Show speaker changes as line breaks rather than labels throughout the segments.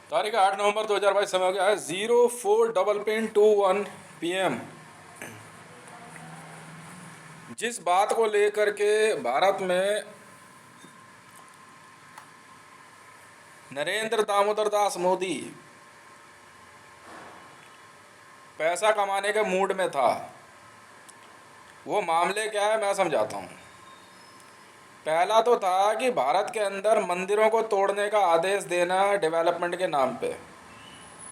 तारीख 8 नवंबर 2022। समय हो गया है 04:21 PM। जिस बात को लेकर के भारत में नरेंद्र दामोदर दास मोदी पैसा कमाने के मूड में था, वो मामले क्या है मैं समझाता हूँ। पहला तो था कि भारत के अंदर मंदिरों को तोड़ने का आदेश देना डेवलपमेंट के नाम पे,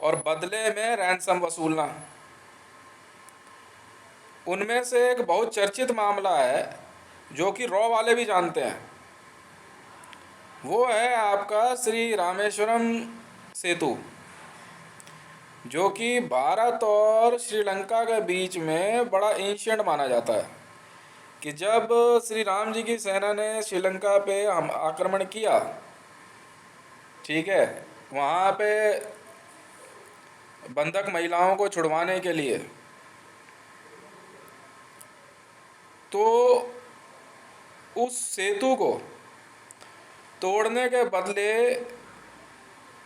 और बदले में रैंसम वसूलना। उनमें से एक बहुत चर्चित मामला है जो कि रॉ वाले भी जानते हैं। वो है आपका श्री रामेश्वरम सेतु, जो कि भारत और श्रीलंका के बीच में बड़ा एंशियंट माना जाता है। कि जब श्री राम जी की सेना ने श्रीलंका पे हम आक्रमण किया, ठीक है, वहाँ पे बंधक महिलाओं को छुड़वाने के लिए, तो उस सेतु को तोड़ने के बदले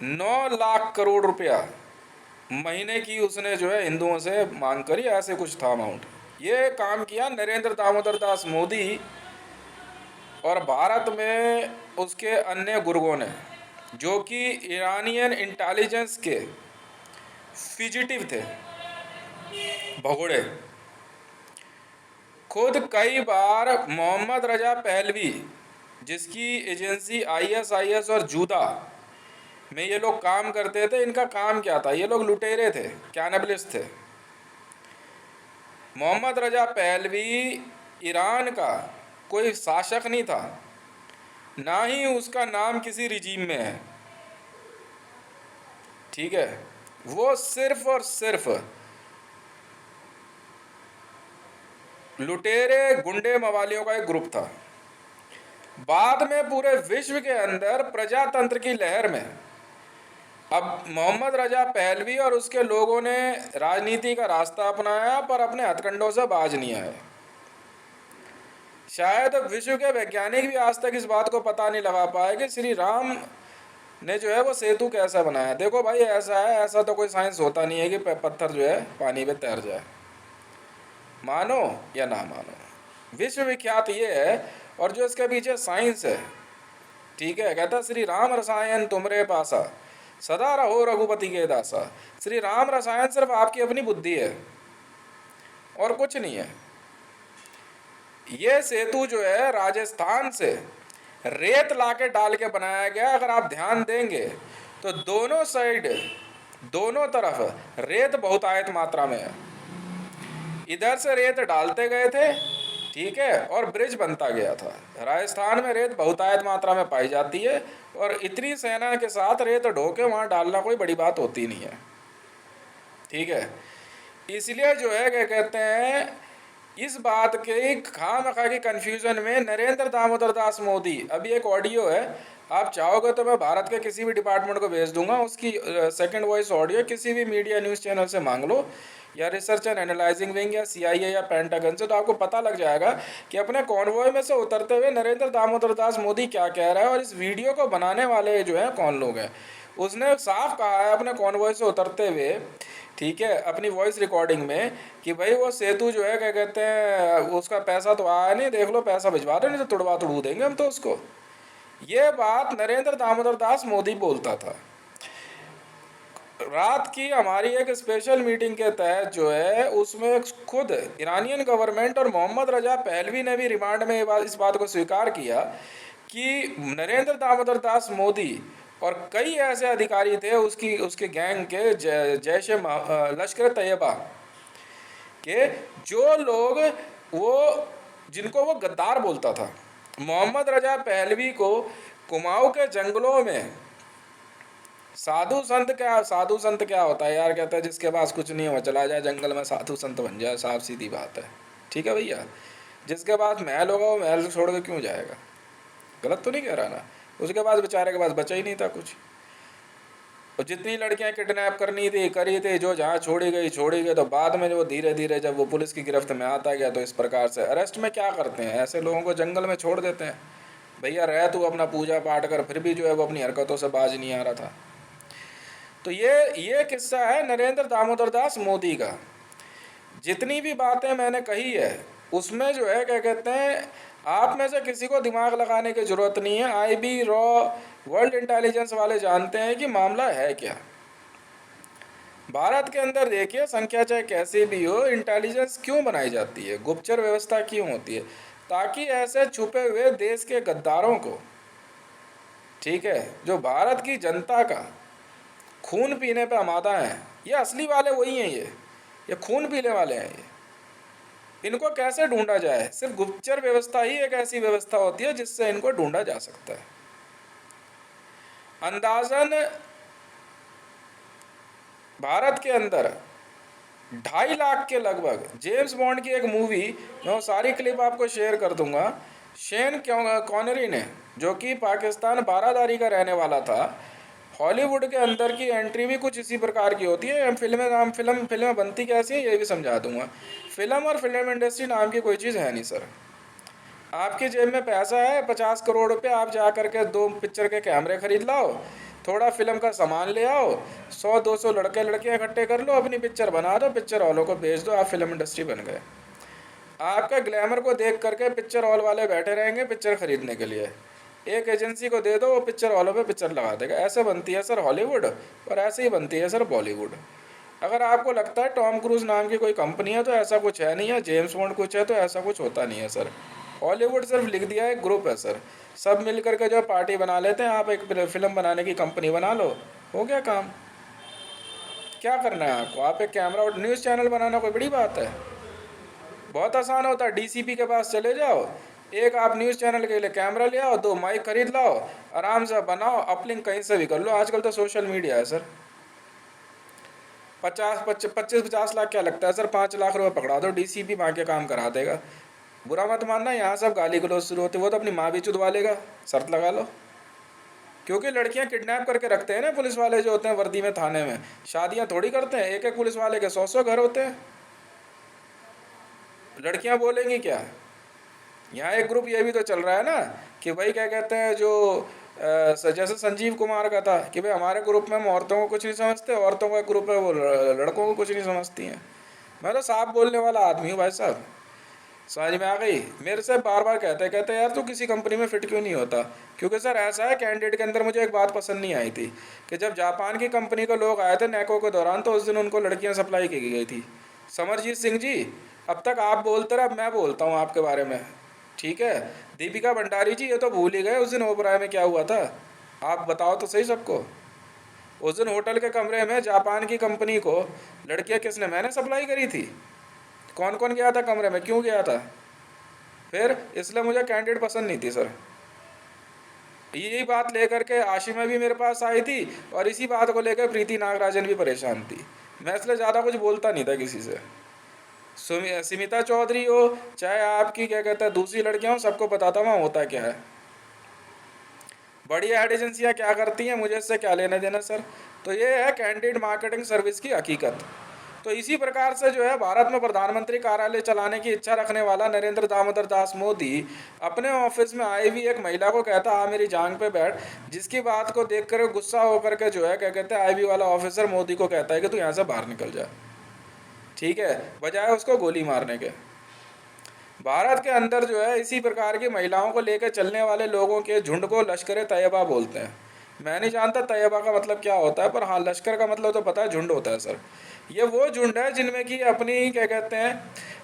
9 लाख करोड़ रुपया महीने की उसने जो है हिंदुओं से मांग करी, ऐसे कुछ था अमाउंट। ये काम किया नरेंद्र दामोदर दास मोदी और भारत में उसके अन्य गुर्गों ने, जो कि ईरानियन इंटेलिजेंस के फिजिटिव थे, भगोड़े। खुद कई बार मोहम्मद रजा पहलवी, जिसकी एजेंसी ISIS और जूदा में ये लोग काम करते थे, इनका काम क्या था, ये लोग लुटेरे थे, कैनबलिस्ट थे। मोहम्मद रजा पहलवी ईरान का कोई शासक नहीं था, ना ही उसका नाम किसी रिजीम में है, ठीक है। वो सिर्फ और सिर्फ लुटेरे गुंडे मवालियों का एक ग्रुप था। बाद में पूरे विश्व के अंदर प्रजातंत्र की लहर में अब मोहम्मद रजा पहलवी और उसके लोगों ने राजनीति का रास्ता अपनाया, पर अपने हथकंडों से बाज नहीं आए। शायद विश्व के वैज्ञानिक भी आज तक इस बात को पता नहीं लगा पाए कि श्री राम ने जो है वो सेतु कैसा बनाया। देखो भाई, ऐसा है, ऐसा तो कोई साइंस होता नहीं है कि पत्थर जो है पानी में तैर जाए, मानो या ना मानो। विश्व विख्यात ये है, और जो इसके पीछे साइंस है, ठीक है। कहता श्री राम रसायन तुमरे पासा, सदा रहो रघुपति के दासा। श्री राम रसायन सिर्फ आपकी अपनी बुद्धि है और कुछ नहीं है। ये सेतु जो है राजस्थान से रेत लाके डाल के बनाया गया। अगर आप ध्यान देंगे तो दोनों साइड, दोनों तरफ रेत बहुतायत मात्रा में है। इधर से रेत डालते गए थे, ठीक है, और ब्रिज बनता गया था। राजस्थान में रेत बहुतायत मात्रा में पाई जाती है, और इतनी सेना के साथ रेत ढो के वहाँ डालना कोई बड़ी बात होती नहीं है, ठीक है। इसलिए जो है क्या कहते हैं, इस बात के खामखा की कन्फ्यूज़न में नरेंद्र दामोदर दास मोदी, अभी एक ऑडियो है, आप चाहोगे तो मैं भारत के किसी भी डिपार्टमेंट को भेज दूंगा, उसकी सेकंड वॉइस ऑडियो किसी भी मीडिया न्यूज़ चैनल से मांग लो, या रिसर्च एंड एनालाइजिंग विंग या CIA या पेंटागन से, तो आपको पता लग जाएगा कि अपने कॉन्वॉय में से उतरते हुए नरेंद्र दामोदर दास मोदी क्या कह रहा है, और इस वीडियो को बनाने वाले जो है कौन लोग हैं। उसने साफ कहा है अपने कॉन्वॉय से उतरते हुए, ठीक है, अपनी वॉइस रिकॉर्डिंग में, कि भाई वो सेतु जो है क्या कहते हैं, उसका पैसा तो आया नहीं, देख लो पैसा भिजवा रहे, नहीं तो तुड़वा तुड़ू देंगे हम तो उसको। ये बात नरेंद्र दामोदर दास मोदी बोलता था। रात की हमारी एक स्पेशल मीटिंग के तहत जो है, उसमें खुद ईरानियन गवर्नमेंट और मोहम्मद रजा पहलवी ने भी रिमांड में इस बात को स्वीकार किया कि नरेंद्र दामोदर दास मोदी और कई ऐसे अधिकारी थे उसके गैंग के, जैश लश्कर तैयबा के, जो लोग जिनको वो गद्दार बोलता था। मोहम्मद रजा पहलवी को कुमाऊं के जंगलों में साधु संत क्या होता है यार, कहता है जिसके पास कुछ नहीं हो चला जाए जंगल में साधु संत बन जाए, साफ सीधी बात है, ठीक है भैया। जिसके पास महल होगा वो महल छोड़ के क्यों जाएगा, गलत तो नहीं कह रहा ना। उसके पास बेचारे के पास बचा ही नहीं था कुछ, और जितनी लड़कियां किडनैप करी थी, जो जहाँ छोड़ी गई, तो बाद में जो धीरे धीरे जब वो पुलिस की गिरफ्त में आता गया, तो इस प्रकार से अरेस्ट में क्या करते हैं, ऐसे लोगों को जंगल में छोड़ देते हैं। भैया रह तू अपना पूजा पाठ कर, फिर भी जो है वो अपनी हरकतों से बाज नहीं आ रहा था। तो ये किस्सा है नरेंद्र दामोदर दास मोदी का। जितनी भी बातें मैंने कही है उसमें जो है क्या कहते हैं, आप में से किसी को दिमाग लगाने की ज़रूरत नहीं है। आईबी, रॉ, वर्ल्ड इंटेलिजेंस वाले जानते हैं कि मामला है क्या। भारत के अंदर देखिए, संख्या चाहे कैसी भी हो, इंटेलिजेंस क्यों बनाई जाती है, गुप्तचर व्यवस्था क्यों होती है? ताकि ऐसे छुपे हुए देश के गद्दारों को, ठीक है, जो भारत की जनता का खून पीने पे आमादा हैं, ये असली वाले वही हैं, ये खून पीने वाले हैं, इनको कैसे ढूंढा जाए? सिर्फ गुप्तचर व्यवस्था ही एक ऐसी व्यवस्था होती है जिससे इनको ढूंढा जा सकता है। अंदाजन भारत के अंदर 2.5 लाख के लगभग, जेम्स बॉन्ड की एक मूवी, मैं वो सारी क्लिप आपको शेयर कर दूंगा, शेन कॉनरी ने, जो कि पाकिस्तान बारादारी का रहने वाला था, हॉलीवुड के अंदर की एंट्री भी कुछ इसी प्रकार की होती है। फिल्में बनती कैसी है ये भी समझा दूंगा। फिल्म और फिल्म इंडस्ट्री नाम की कोई चीज़ है नहीं सर। आपकी जेब में पैसा है 50 करोड़ रुपये, आप जा करके 2 पिक्चर के कैमरे खरीद लाओ, थोड़ा फिल्म का सामान ले आओ, 100-200 लड़के लड़कियाँ इकट्ठे कर लो, अपनी पिक्चर बना दो, पिक्चर हॉलों को भेज दो, आप फिल्म इंडस्ट्री बन गए। आपका ग्लैमर को देख करके पिक्चर हॉल वाले बैठे रहेंगे पिक्चर खरीदने के लिए। एक एजेंसी को दे दो, वो पिक्चर हॉलों पे पिक्चर लगा देगा। ऐसे बनती है सर हॉलीवुड, और ऐसे ही बनती है सर बॉलीवुड। अगर आपको लगता है टॉम क्रूज नाम की कोई कंपनी है तो ऐसा कुछ है नहीं है, जेम्स बॉन्ड कुछ है तो ऐसा कुछ होता नहीं है सर। हॉलीवुड सिर्फ लिख दिया है, ग्रुप है सर, सब मिल करके जो पार्टी बना लेते हैं, आप एक फिल्म बनाने की कंपनी बना लो, हो गया काम। क्या करना है आपको? आप एक कैमरा और न्यूज़ चैनल बनाना कोई बड़ी बात है? बहुत आसान होता है, डीसीपी के पास चले जाओ, एक आप न्यूज़ चैनल के लिए कैमरा ले आओ, 2 माइक खरीद लाओ, आराम से बनाओ, अपलिंक कहीं से भी कर लो। आजकल तो सोशल मीडिया है सर। 25-50 लाख क्या लगता है सर? 5 लाख रुपये पकड़ा दो, डीसीपी वहाँ के काम करा देगा। बुरा मत मानना, यहाँ सब गाली गलौज शुरू होती, वो तो अपनी माँ भी चुदवा लेगा, शर्त लगा लो। क्योंकि लड़कियां किडनैप करके रखते हैं ना पुलिस वाले जो होते हैं वर्दी में थाने में, शादियां थोड़ी करते हैं, एक एक पुलिस वाले के 100-100 घर होते हैं। लड़कियां बोलेंगी क्या? यहाँ एक ग्रुप ये भी तो चल रहा है ना कि भाई क्या कहते हैं, जो जैसे संजीव कुमार का था कि भाई हमारे ग्रुप में हम औरतों को कुछ नहीं समझते, औरतों का ग्रुप है वो लड़कों को कुछ नहीं समझती हैं। मैं तो साफ बोलने वाला आदमी हूँ भाई साहब, समझ में आ गई? मेरे से बार बार कहते कहते यार तू किसी कंपनी में फिट क्यों नहीं होता? क्योंकि सर ऐसा है, कैंडिडेट के अंदर मुझे एक बात पसंद नहीं आई थी कि जब जापान की कंपनी के लोग आए थे नैको के दौरान, तो उस दिन उनको लड़कियां सप्लाई की गई थी। समरजीत सिंह जी, अब तक आप बोलते रहे, अब मैं बोलता हूँ आपके बारे में, ठीक है? दीपिका भंडारी जी, ये तो भूल ही गए उस दिन ओबराय में क्या हुआ था, आप बताओ तो सही सबको। उस दिन होटल के कमरे में जापान की कंपनी को लड़कियां किसने, मैंने सप्लाई करी थी। कौन कौन गया था कमरे में, क्यों गया था? फिर इसलिए मुझे कैंडिडेट पसंद नहीं थी सर। यही बात लेकर के आशिमा भी मेरे पास आई थी, और इसी बात को लेकर प्रीति नागराजन भी परेशान थी। मैं इसलिए ज़्यादा कुछ बोलता नहीं था किसी से। स्मिता चौधरी हो चाहे आपकी क्या कहता है दूसरी लड़कियां हो, सबको बताता वहाँ होता क्या है। बड़ी एड एजेंसियाँ क्या करती हैं, मुझे इससे क्या लेना देना सर? तो ये है कैंडिडेट मार्केटिंग सर्विस की हकीकत। तो इसी प्रकार से जो है भारत में प्रधानमंत्री कार्यालय चलाने की इच्छा रखने वाला नरेंद्र दामोदर दास मोदी अपने ऑफिस में आई हुई एक महिला को कहता आ मेरी जांग पे बैठ, जिसकी बात को देख कर गुस्सा होकर के जो है क्या कहते हैं आई वाला ऑफिसर मोदी को कहता है कि तू यहाँ से बाहर निकल जा, ठीक है, बजाय उसको गोली मारने के। भारत के अंदर जो है इसी प्रकार की महिलाओं को लेकर चलने वाले लोगों के झुंड को लश्कर तैयबा बोलते हैं। मैं नहीं जानता तैयबा का मतलब क्या होता है, पर हाँ लश्कर का मतलब तो पता है, झुंड होता है सर। ये वो झुंड है जिनमें कि अपनी क्या कहते हैं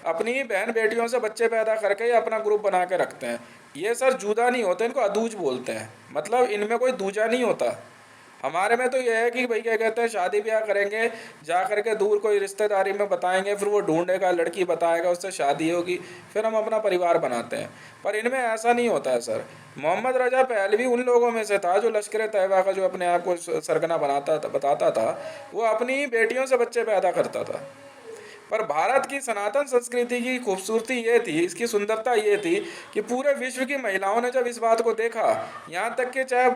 अपनी बहन बेटियों से बच्चे पैदा करके अपना ग्रुप बना के रखते हैं। ये सर जूदा नहीं होते, इनको अदूज बोलते हैं, मतलब इनमें कोई दूजा नहीं होता। हमारे में तो ये है कि भाई क्या कहते हैं शादी ब्याह करेंगे, जा करके दूर कोई रिश्तेदारी में बताएंगे, फिर वो ढूंढेगा, लड़की बताएगा, उससे शादी होगी, फिर हम अपना परिवार बनाते हैं। पर इनमें ऐसा नहीं होता है सर। मोहम्मद रजा पहलवी उन लोगों में से था जो लश्कर तैयबा का जो अपने आप को सरगना बनाता था, बताता था, वो अपनी बेटियों से बच्चे पैदा करता था। पर भारत की सनातन संस्कृति की खूबसूरती ये थी, इसकी सुंदरता ये थी कि पूरे विश्व की महिलाओं ने जब इस बात को देखा, यहाँ तक कि चाहे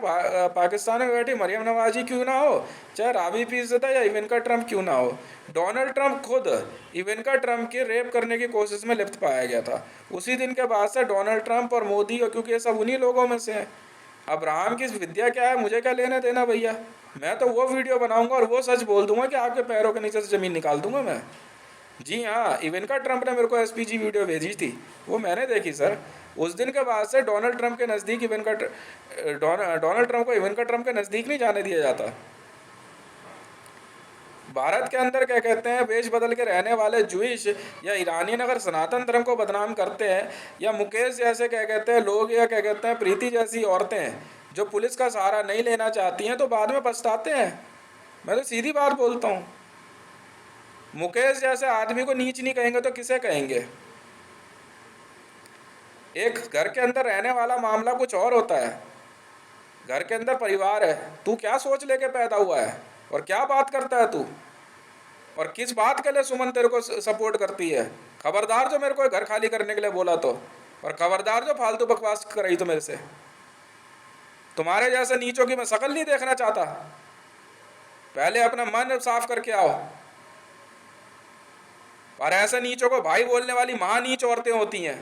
पाकिस्तान में बैठी मरियम नवाजी क्यों ना हो, चाहे राबी पीरज़ादा या इवेंका ट्रंप क्यों ना हो, डोनाल्ड ट्रंप खुद इवेंका ट्रंप के रेप करने की कोशिश में लिप्त पाया गया था। उसी दिन के बाद से डोनाल्ड ट्रंप और मोदी, और क्योंकि ये सब उन्हीं लोगों में से हैं, अब राम की विद्या क्या है, मुझे क्या लेना देना भैया। मैं तो वो वीडियो बनाऊंगा और वो सच बोल दूंगा कि आपके पैरों के नीचे से ज़मीन निकाल दूंगा मैं। जी हाँ, इवेंका ट्रंप ने मेरे को एसपीजी वीडियो भेजी थी, वो मैंने देखी सर। उस दिन के बाद से डोनाल्ड ट्रंप के नज़दीक डोनाल्ड ट्रंप को इवेंका ट्रंप के नज़दीक नहीं जाने दिया जाता। भारत के अंदर क्या कहते हैं, वेश बदल के रहने वाले जूइश या ईरानियन अगर सनातन धर्म को बदनाम करते हैं, या मुकेश जैसे क्या कहते हैं लोग, या क्या कहते हैं प्रीति जैसी औरतें जो पुलिस का सहारा नहीं लेना चाहती हैं, तो बाद में पछताते हैं। मैं तो सीधी बात बोलता हूँ, मुकेश जैसे आदमी को नीच नहीं कहेंगे तो किसे कहेंगे। एक घर के अंदर रहने वाला मामला कुछ और होता है। घर के अंदर परिवार है, तू क्या सोच लेके पैदा हुआ है और क्या बात करता है तू, और किस बात के लिए सुमन तेरे को सपोर्ट करती है। खबरदार जो मेरे को घर खाली करने के लिए बोला तो, और खबरदार जो फालतू बकवास कर रही तो मेरे से। तुम्हारे जैसे नीचों की मैं शकल नहीं देखना चाहता। पहले अपना मन साफ करके आओ। और ऐसे नीचों को भाई बोलने वाली महानीच औरतें होती हैं।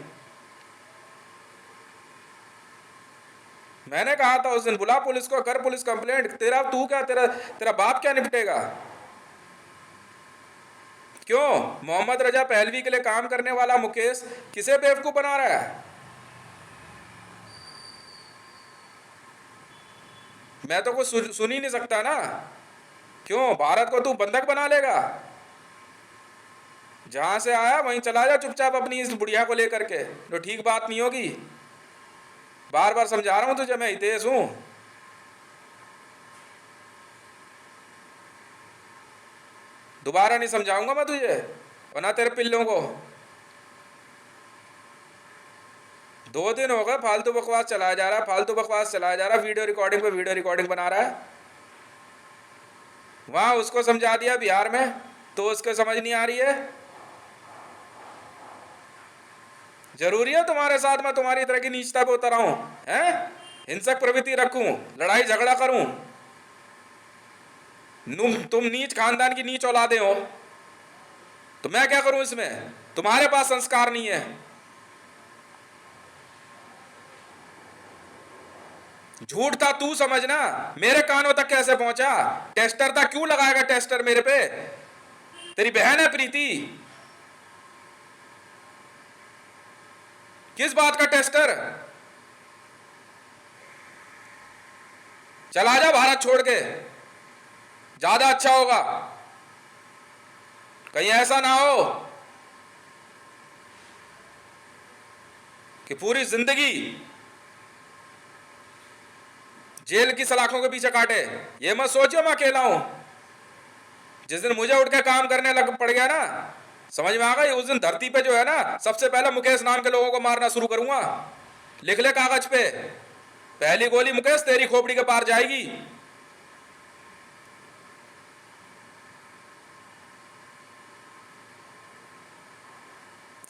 मैंने कहा था उस दिन, बुला पुलिस को, कर पुलिस कंप्लेंट। तेरा तू क्या, तेरा तेरा बाप क्या निपटेगा। क्यों मोहम्मद रजा पहलवी के लिए काम करने वाला मुकेश किसे बेवकूफ बना रहा है। मैं तो कुछ सुन ही नहीं सकता ना। क्यों भारत को तू बंधक बना लेगा। जहां से आया वहीं चला जा चुपचाप अपनी इस बुढ़िया को लेकर के, तो ठीक बात नहीं होगी। बार बार समझा रहा हूं तुझे, मैं हितेश हूं। दोबारा नहीं समझाऊंगा मैं तुझे और ना तेरे पिल्लों को। 2 दिन हो गए फालतू बकवास चलाया जा रहा है, फालतू बकवास चलाया जा रहा है, वीडियो रिकॉर्डिंग पे वीडियो रिकॉर्डिंग बना रहा है। वहां उसको समझा दिया बिहार में, तो उसको समझ नहीं आ रही है। जरूरी है तुम्हारे साथ मैं तुम्हारी तरह की नीचता पे उतर आऊं, हैं? हिंसक प्रवृत्ति रखूं, लड़ाई झगड़ा करूं। तुम नीच खानदान की नीच औलादे हो, तो मैं क्या करूं इसमें। तुम्हारे पास संस्कार नहीं है। झूठ था तू समझना, मेरे कानों तक कैसे पहुंचा। टेस्टर था, क्यों लगाएगा टेस्टर मेरे पे। तेरी बहन है प्रीति, किस बात का टेस्टर। चला जा भारत छोड़ के, ज्यादा अच्छा होगा। कहीं ऐसा ना हो कि पूरी जिंदगी जेल की सलाखों के पीछे काटे। ये मत सोचो मैं अकेला हूं। जिस दिन मुझे उठ के काम करने लग पड़ गया ना, समझ में आ गई, उस दिन धरती पे जो है ना, सबसे पहले मुकेश नाम के लोगों को मारना शुरू करूंगा। लिख ले कागज पे, पहली गोली मुकेश तेरी खोपड़ी के पार जाएगी।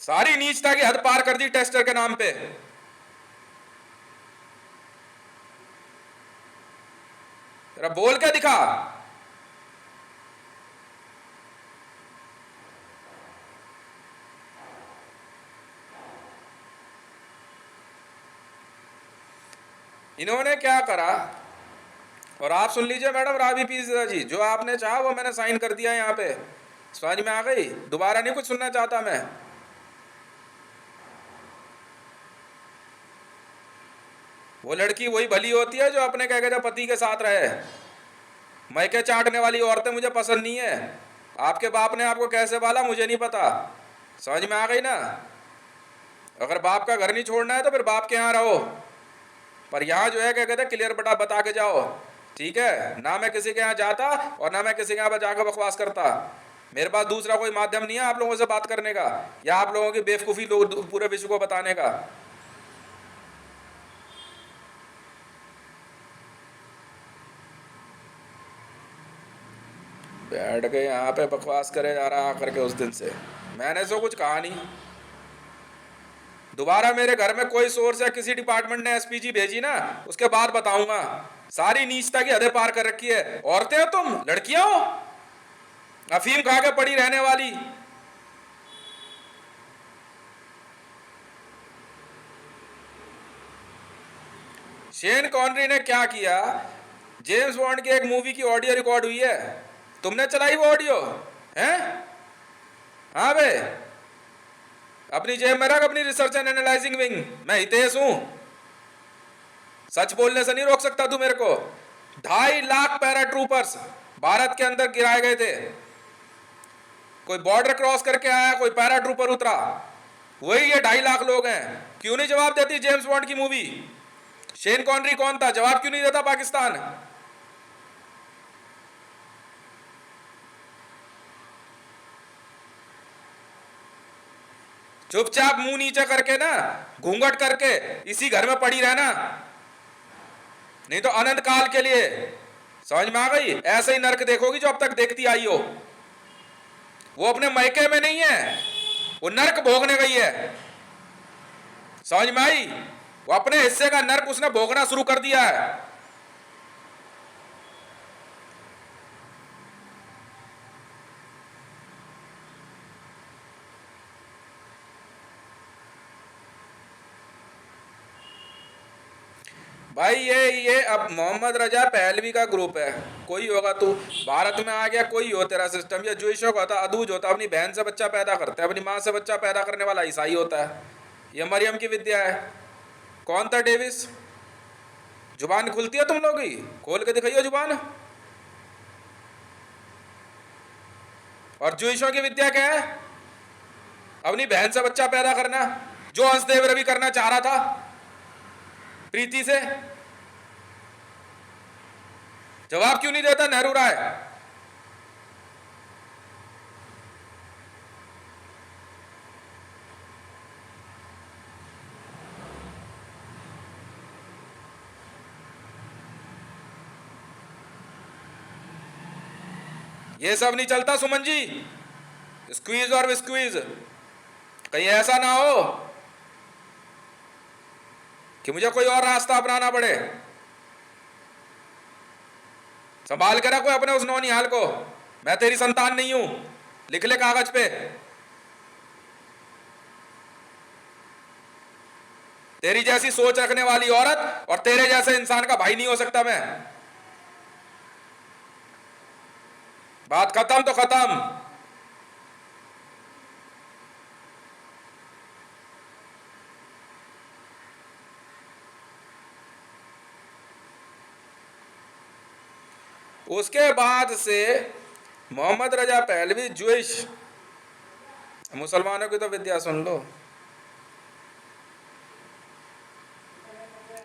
सारी नीचता की हद पार कर दी टेस्टर के नाम पे। तेरा बोल के दिखा। इन्होंने क्या करा, और आप सुन लीजिए मैडम राबी पीज़ा जी, जो आपने चाहा वो मैंने साइन कर दिया यहाँ पे। समझ में आ गई, दोबारा नहीं कुछ सुनना चाहता मैं। वो लड़की वही भली होती है जो अपने क्या कहते हैं पति के साथ रहे। मैके चाटने वाली औरतें मुझे पसंद नहीं है। आपके बाप ने आपको कैसे पाला मुझे नहीं पता। समझ में आ गई ना। अगर बाप का घर नहीं छोड़ना है तो फिर बाप के यहाँ रहो, पर यहाँ जो है क्या कहते हैं क्लियर बता के जाओ। ठीक है ना, मैं किसी के यहाँ जाता और ना मैं किसी के यहाँ पर जाकर बकवास करता। मेरे पास दूसरा कोई माध्यम नहीं है आप लोगों से बात करने का, या आप लोगों की बेवकूफ़ी लोग पूरे विश्व को बताने का। बैठ के यहाँ पे बकवास करे जा रहा आकर के। उस दिन से मैंने सो कुछ कहा नहीं। दोबारा मेरे घर में कोई सोर्स या किसी डिपार्टमेंट ने एसपीजी भेजी ना, उसके बाद बताऊंगा। सारी नीचता की हदें पार कर रखी है। औरतें हो तुम, लड़कियां हो, अफीम खा के पड़ी रहने वाली। शेन कॉनरी ने क्या किया, जेम्स बॉन्ड की एक मूवी की ऑडियो रिकॉर्ड हुई है, तुमने चलाई वो ऑडियो है? हाँ बे, अपनी जेब में रख अपनी रिसर्च एंड एनालाइजिंग विंग, मैं हितेश हूं, सच बोलने से नहीं रोक सकता तू मेरे को। 2.5 लाख पैरा ट्रूपर्स भारत के अंदर गिराए गए थे, कोई बॉर्डर क्रॉस करके आया, कोई पैरा ट्रूपर उतरा, वही ये 2.5 लाख लोग हैं। क्यों नहीं जवाब देती जेम्स बॉन्ड की मूवी? शेन कॉनरी कौन था, जवाब क्यों नहीं देता पाकिस्तान? चुपचाप मुंह नीचे करके ना, घूंघट करके इसी घर में पड़ी रहना, नहीं तो अनंत काल के लिए, समझ में आ गई? ऐसे ही नरक देखोगी जो अब तक देखती आई हो। वो अपने मैके में नहीं है, वो नरक भोगने गई है, समझ में आई? वो अपने हिस्से का नरक उसने भोगना शुरू कर दिया है। भाई ये अब मोहम्मद रजा पहलवी का ग्रुप है, कोई होगा तू भारत में आ गया, कोई हो तेरा सिस्टम, या जुइशों का होता, अदूज होता, अपनी बहन से बच्चा पैदा करता है, अपनी माँ से बच्चा पैदा करने वाला ईसाई होता है, ये मरियम की विद्या है। कौन था डेविस? जुबान खुलती है तुम लोग की? खोल के दिखाइए जुबान। और जुइशों की विद्या क्या है? अपनी बहन से बच्चा पैदा करना, जो हंसदेव रवि करना चाह रहा था प्रीति से। जवाब क्यों नहीं देता नेहरू राय? ये सब नहीं चलता सुमन जी, स्क्वीज और विस्क्वीज, कहीं ऐसा ना हो कि मुझे कोई और रास्ता अपनाना पड़े। संभाल के रखो अपने उस नौनिहाल को, मैं तेरी संतान नहीं हूं, लिख ले कागज पे। तेरी जैसी सोच रखने वाली औरत और तेरे जैसे इंसान का भाई नहीं हो सकता मैं। बात खत्म तो खत्म। उसके बाद से मोहम्मद रजा पहलवी जुइश, मुसलमानों की तो विद्या सुन लो।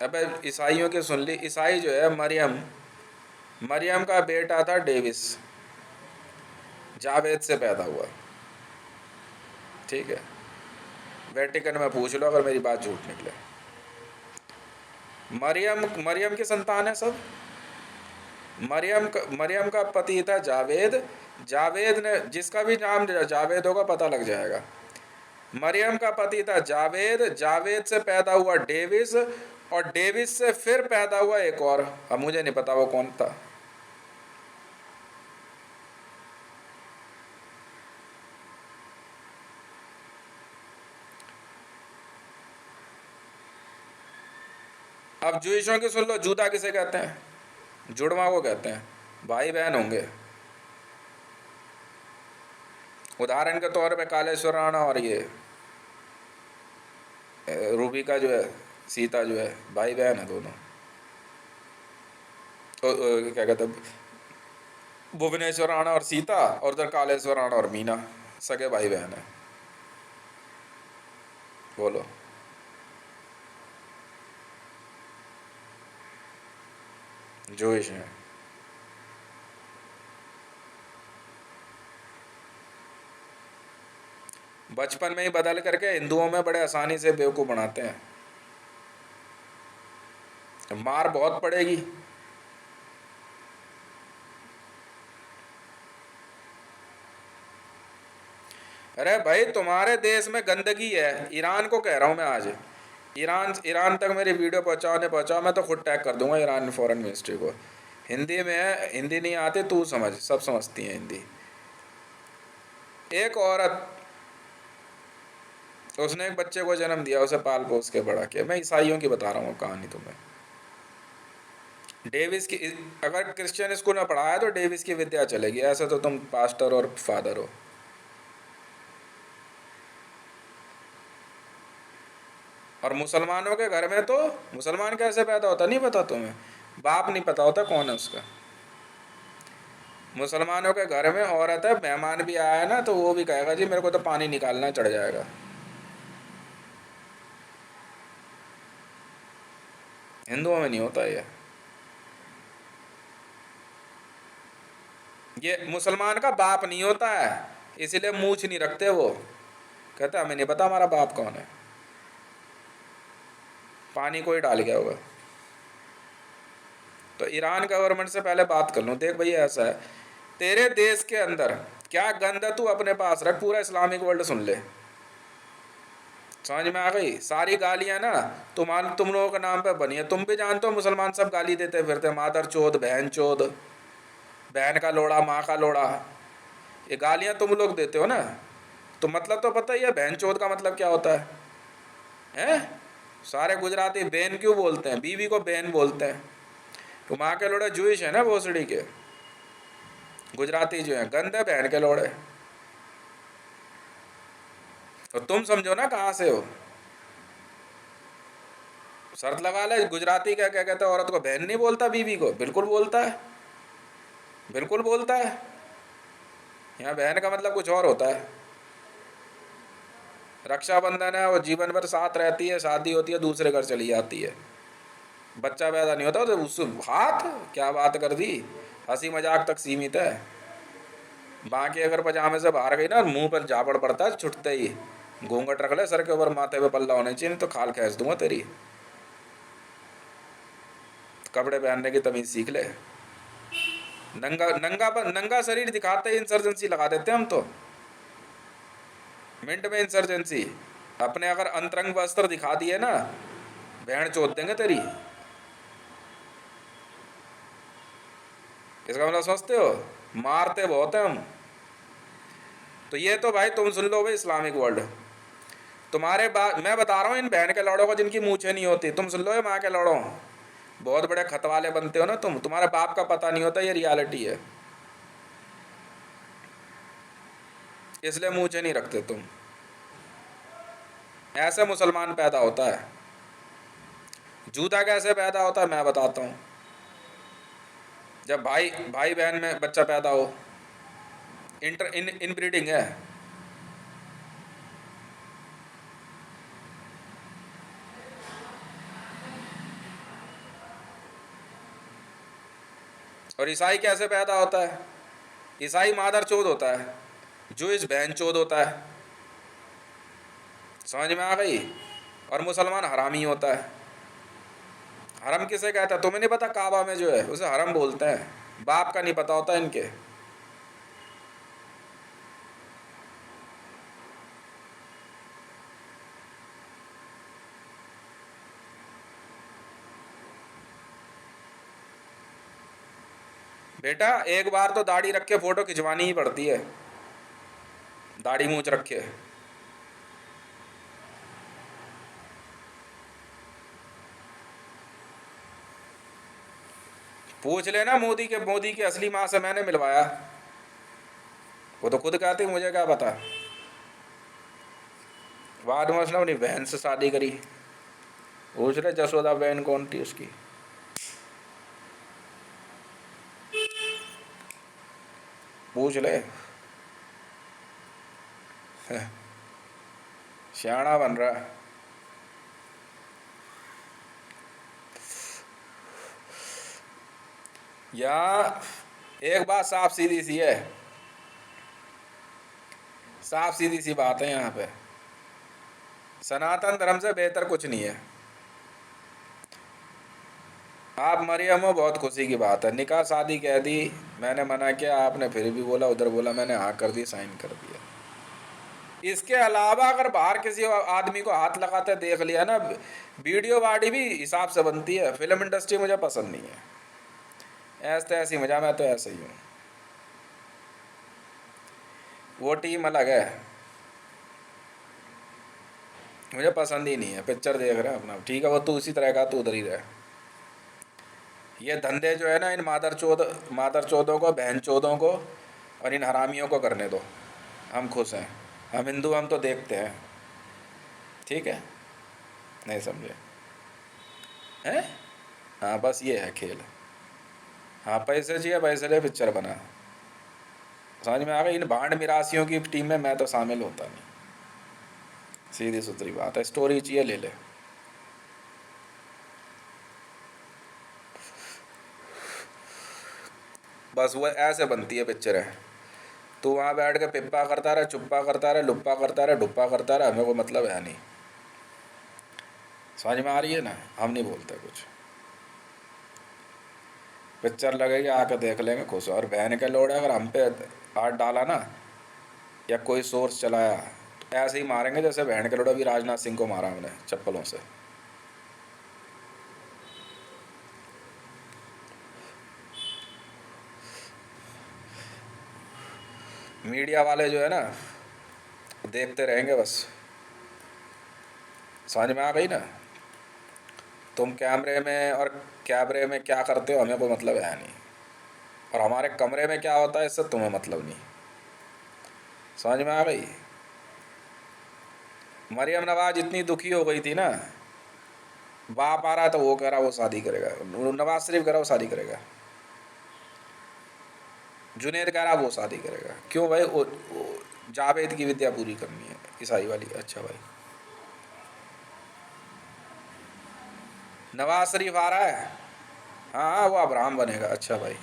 अब ईसाइयों की सुन ली। ईसाई जो है मरियम, मरियम का बेटा था डेविस, जावेद से पैदा हुआ, ठीक है? वेटिकन में पूछ लो अगर मेरी बात झूठ निकले। मरियम मरियम की संतान है सब। मरियम का पति था जावेद, जावेद ने, जिसका भी नाम जावेद होगा पता लग जाएगा। मरियम का पति था जावेद, जावेद से पैदा हुआ डेविस, और डेविस से फिर पैदा हुआ एक और, अब मुझे नहीं पता वो कौन था। अब जूइशों की सुन लो, जूदा किसे कहते हैं? जुड़वा को कहते हैं, भाई बहन होंगे। उदाहरण के तौर पे कालेश्वर राणा और ये रूबी का जो है, सीता जो है, भाई बहन है दोनों। तो क्या कहते हैं, भुवनेश्वर राणा और सीता, और उधर कालेश्वर राणा और मीना, सगे भाई बहन है। बोलो। जोइश है। बचपन में ही बदल करके हिंदुओं में बड़े आसानी से बेवकूफ़ बनाते हैं, मार बहुत पड़ेगी। अरे भाई तुम्हारे देश में गंदगी है, ईरान को कह रहा हूँ मैं आज, ईरान तक मेरी वीडियो पहुँचाओ, मैं तो खुद टैग कर दूंगा ईरान फॉरेन मिनिस्ट्री को। हिंदी में है, हिंदी नहीं आती तू समझ, सब समझती हैं हिंदी। एक औरत, उसने एक बच्चे को जन्म दिया, उसे पाल पोस के बड़ा किया। मैं ईसाइयों की बता रहा हूँ कहानी तुम्हें। डेविस की, अगर क्रिश्चियन स्कूल में पढ़ाया तो डेविस की विद्या चलेगी, ऐसे तो तुम पास्टर और फादर हो। और मुसलमानों के घर में तो, मुसलमान कैसे पैदा होता नहीं पता तुम्हें? बाप नहीं पता होता कौन है उसका। मुसलमानों के घर में औरत है, मेहमान भी आया है ना तो वो भी कहेगा जी मेरे को तो पानी निकालना चढ़ जाएगा। हिंदुओं में नहीं होता ये मुसलमान का बाप नहीं होता है, इसीलिए मूछ नहीं रखते वो, कहते हमें नहीं पता हमारा बाप कौन है, पानी कोई डाल गया होगा। तो ईरान गवर्नमेंट से पहले बात कर लूँ, देख भैया ऐसा है, तेरे देश के अंदर क्या गंद है तू अपने पास रख, पूरा इस्लामिक वर्ल्ड सुन ले। समझ में आ गई? सारी गालियां ना तुम लोगों के नाम पे बनी है। तुम भी जानते हो मुसलमान सब गाली देते फिरते, मादर चोद, बहन चोद, बहन का लोड़ा, माँ का लोड़ा, ये गालियां तुम लोग देते हो ना। तो मतलब तो पता ही है बहन चोद का मतलब क्या होता है? हैं? सारे गुजराती बहन क्यों बोलते हैं, बीवी को बहन बोलते हैं। तो माँ के लोड़े जूइश है ना भोसड़ी के, गुजराती जो है गंदे बहन के लोड़े। तो तुम समझो ना कहाँ से हो। शर्त लगा ले, गुजराती क्या क्या कहते हैं, औरत को बहन नहीं बोलता, बीवी को बिल्कुल बोलता है, बिल्कुल बोलता है। यहाँ बहन का मतलब कुछ और होता है। रक्षाबंधन है, वो जीवन भर साथ रहती है, शादी होती है दूसरे घर चली जाती है, बच्चा पैदा नहीं होता तो उस हाथ क्या बात कर दी, हंसी मजाक तक सीमित है। बाकी अगर पजामे से बाहर गई ना, मुंह पर झापड़ पड़ता है छुटते ही, घूंघट रख ले सर के ऊपर, माथे पे पल्ला होने चाहिए, नहीं तो खाल खींच दूंगा तेरी। कपड़े पहनने की तमीज सीख ले। नंगा नंगा नंगा शरीर दिखाते ही इंसर्जेंसी लगा देते हैं हम तो, मिनट में इंसर्जेंसी। अपने अगर अंतरंग वस्त्र दिखा दिए ना, बहन चोद देंगे तेरी। इसका मतलब समझते हो, मारते बहुत है हम। तो ये तो भाई तुम सुन लो भाई, इस्लामिक वर्ल्ड तुम्हारे बात मैं बता रहा हूँ, इन बहन के लड़ों को जिनकी मूछें नहीं होती, तुम सुन लो ये माँ के लड़ों, बहुत बड़े खत वाले बनते हो ना तुम, तुम्हारे बाप का पता नहीं होता, ये रियलिटी है, इसलिए मूछें नहीं रखते तुम। ऐसे मुसलमान पैदा होता है। जूता कैसे पैदा होता है मैं बताता हूँ। जब भाई भाई बहन में बच्चा पैदा हो, इनब्रीडिंग है। और ईसाई कैसे पैदा होता है? ईसाई मादर चोद होता है, जूइश बहन चोद होता है। समझ में आ गई? और मुसलमान हरामी होता है। हरम किसे कहता है तुम्हें नहीं पता? काबा में जो है उसे हरम बोलते हैं, बाप का नहीं पता होता इनके। बेटा एक बार तो दाढ़ी रख के फोटो खिंचवानी ही पड़ती है, दाढ़ी मूंछ रखे। पूछ लेना मोदी की असली माँ से मैंने मिलवाया, वो तो खुद कहती मुझे क्या पता। बाद में उसने अपनी बहन से शादी करी। पूछ रहे जसोदा बहन कौन थी उसकी। पूछ ले, सियाना बन रहा है। या एक बात साफ सीधी सी है, साफ सीधी सी बात है यहाँ पे, सनातन धर्म से बेहतर कुछ नहीं है। आप मरियम हो, बहुत खुशी की बात है, निकाह शादी कह दी, मैंने मना किया, आपने फिर भी बोला, उधर बोला, मैंने हाँ कर दी, साइन कर दिया। इसके अलावा अगर बाहर किसी आदमी को हाथ लगाते देख लिया ना, वीडियो वाड़ी भी हिसाब से बनती है। फिल्म इंडस्ट्री मुझे पसंद नहीं है, ऐसे ऐसी मजा, मैं तो ऐसे ही हूँ, वो टीम अलग है, मुझे पसंद ही नहीं है। पिक्चर देख रहे हैं अपना, ठीक है, वो तू उसी तरह का, तू उधर ही रहे। ये धंधे जो है ना, इन मादर चौदों को, बहन चौदों को और इन हरामियों को करने दो। हम खुश हैं, हम हिंदू, हम तो देखते हैं। ठीक है, नहीं समझे हैं? हाँ बस ये है खेल। हाँ पैसे चाहिए, पैसे ले, पिक्चर बना। समझ में आ गई? इन भांड मिरासियों की टीम में मैं तो शामिल होता नहीं। सीधी सुथरी बात है, स्टोरी चाहिए ले ले। बस वो ऐसे बनती है पिक्चरें। तू वहाँ बैठ के पिप्पा करता रहे, चुप्पा करता रहे, लुप्पा करता रहे, डुप्पा करता रहे, हमें कोई मतलब है नहीं। समझ में आ रही है ना? हम नहीं बोलते कुछ। पिक्चर लगेगी, आके देख लेंगे, खुश। और बहन के लोड़े अगर हम पे हाथ डाला ना, या कोई सोर्स चलाया, तो ऐसे ही मारेंगे जैसे बहन के लोड़े भी राजनाथ सिंह को मारा हमने चप्पलों से। मीडिया वाले जो है ना, देखते रहेंगे बस। समझ में आ गई ना? तुम कैमरे में और कैमरे में क्या करते हो हमें कोई मतलब है नहीं, और हमारे कमरे में क्या होता है इससे तुम्हें मतलब नहीं। समझ में आ गई? मरियम नवाज इतनी दुखी हो गई थी ना, बाप आ रहा तो वो कह रहा वो शादी करेगा, नवाज शरीफ कह रहा वो शादी करेगा, जुनेद कह रहा वो शादी करेगा। क्यों भाई? वो जावेद की विद्या पूरी करनी है, ईसाई वाली। अच्छा भाई, नवाज शरीफ आ रहा है, हाँ हाँ वो अब्राहम बनेगा। अच्छा भाई,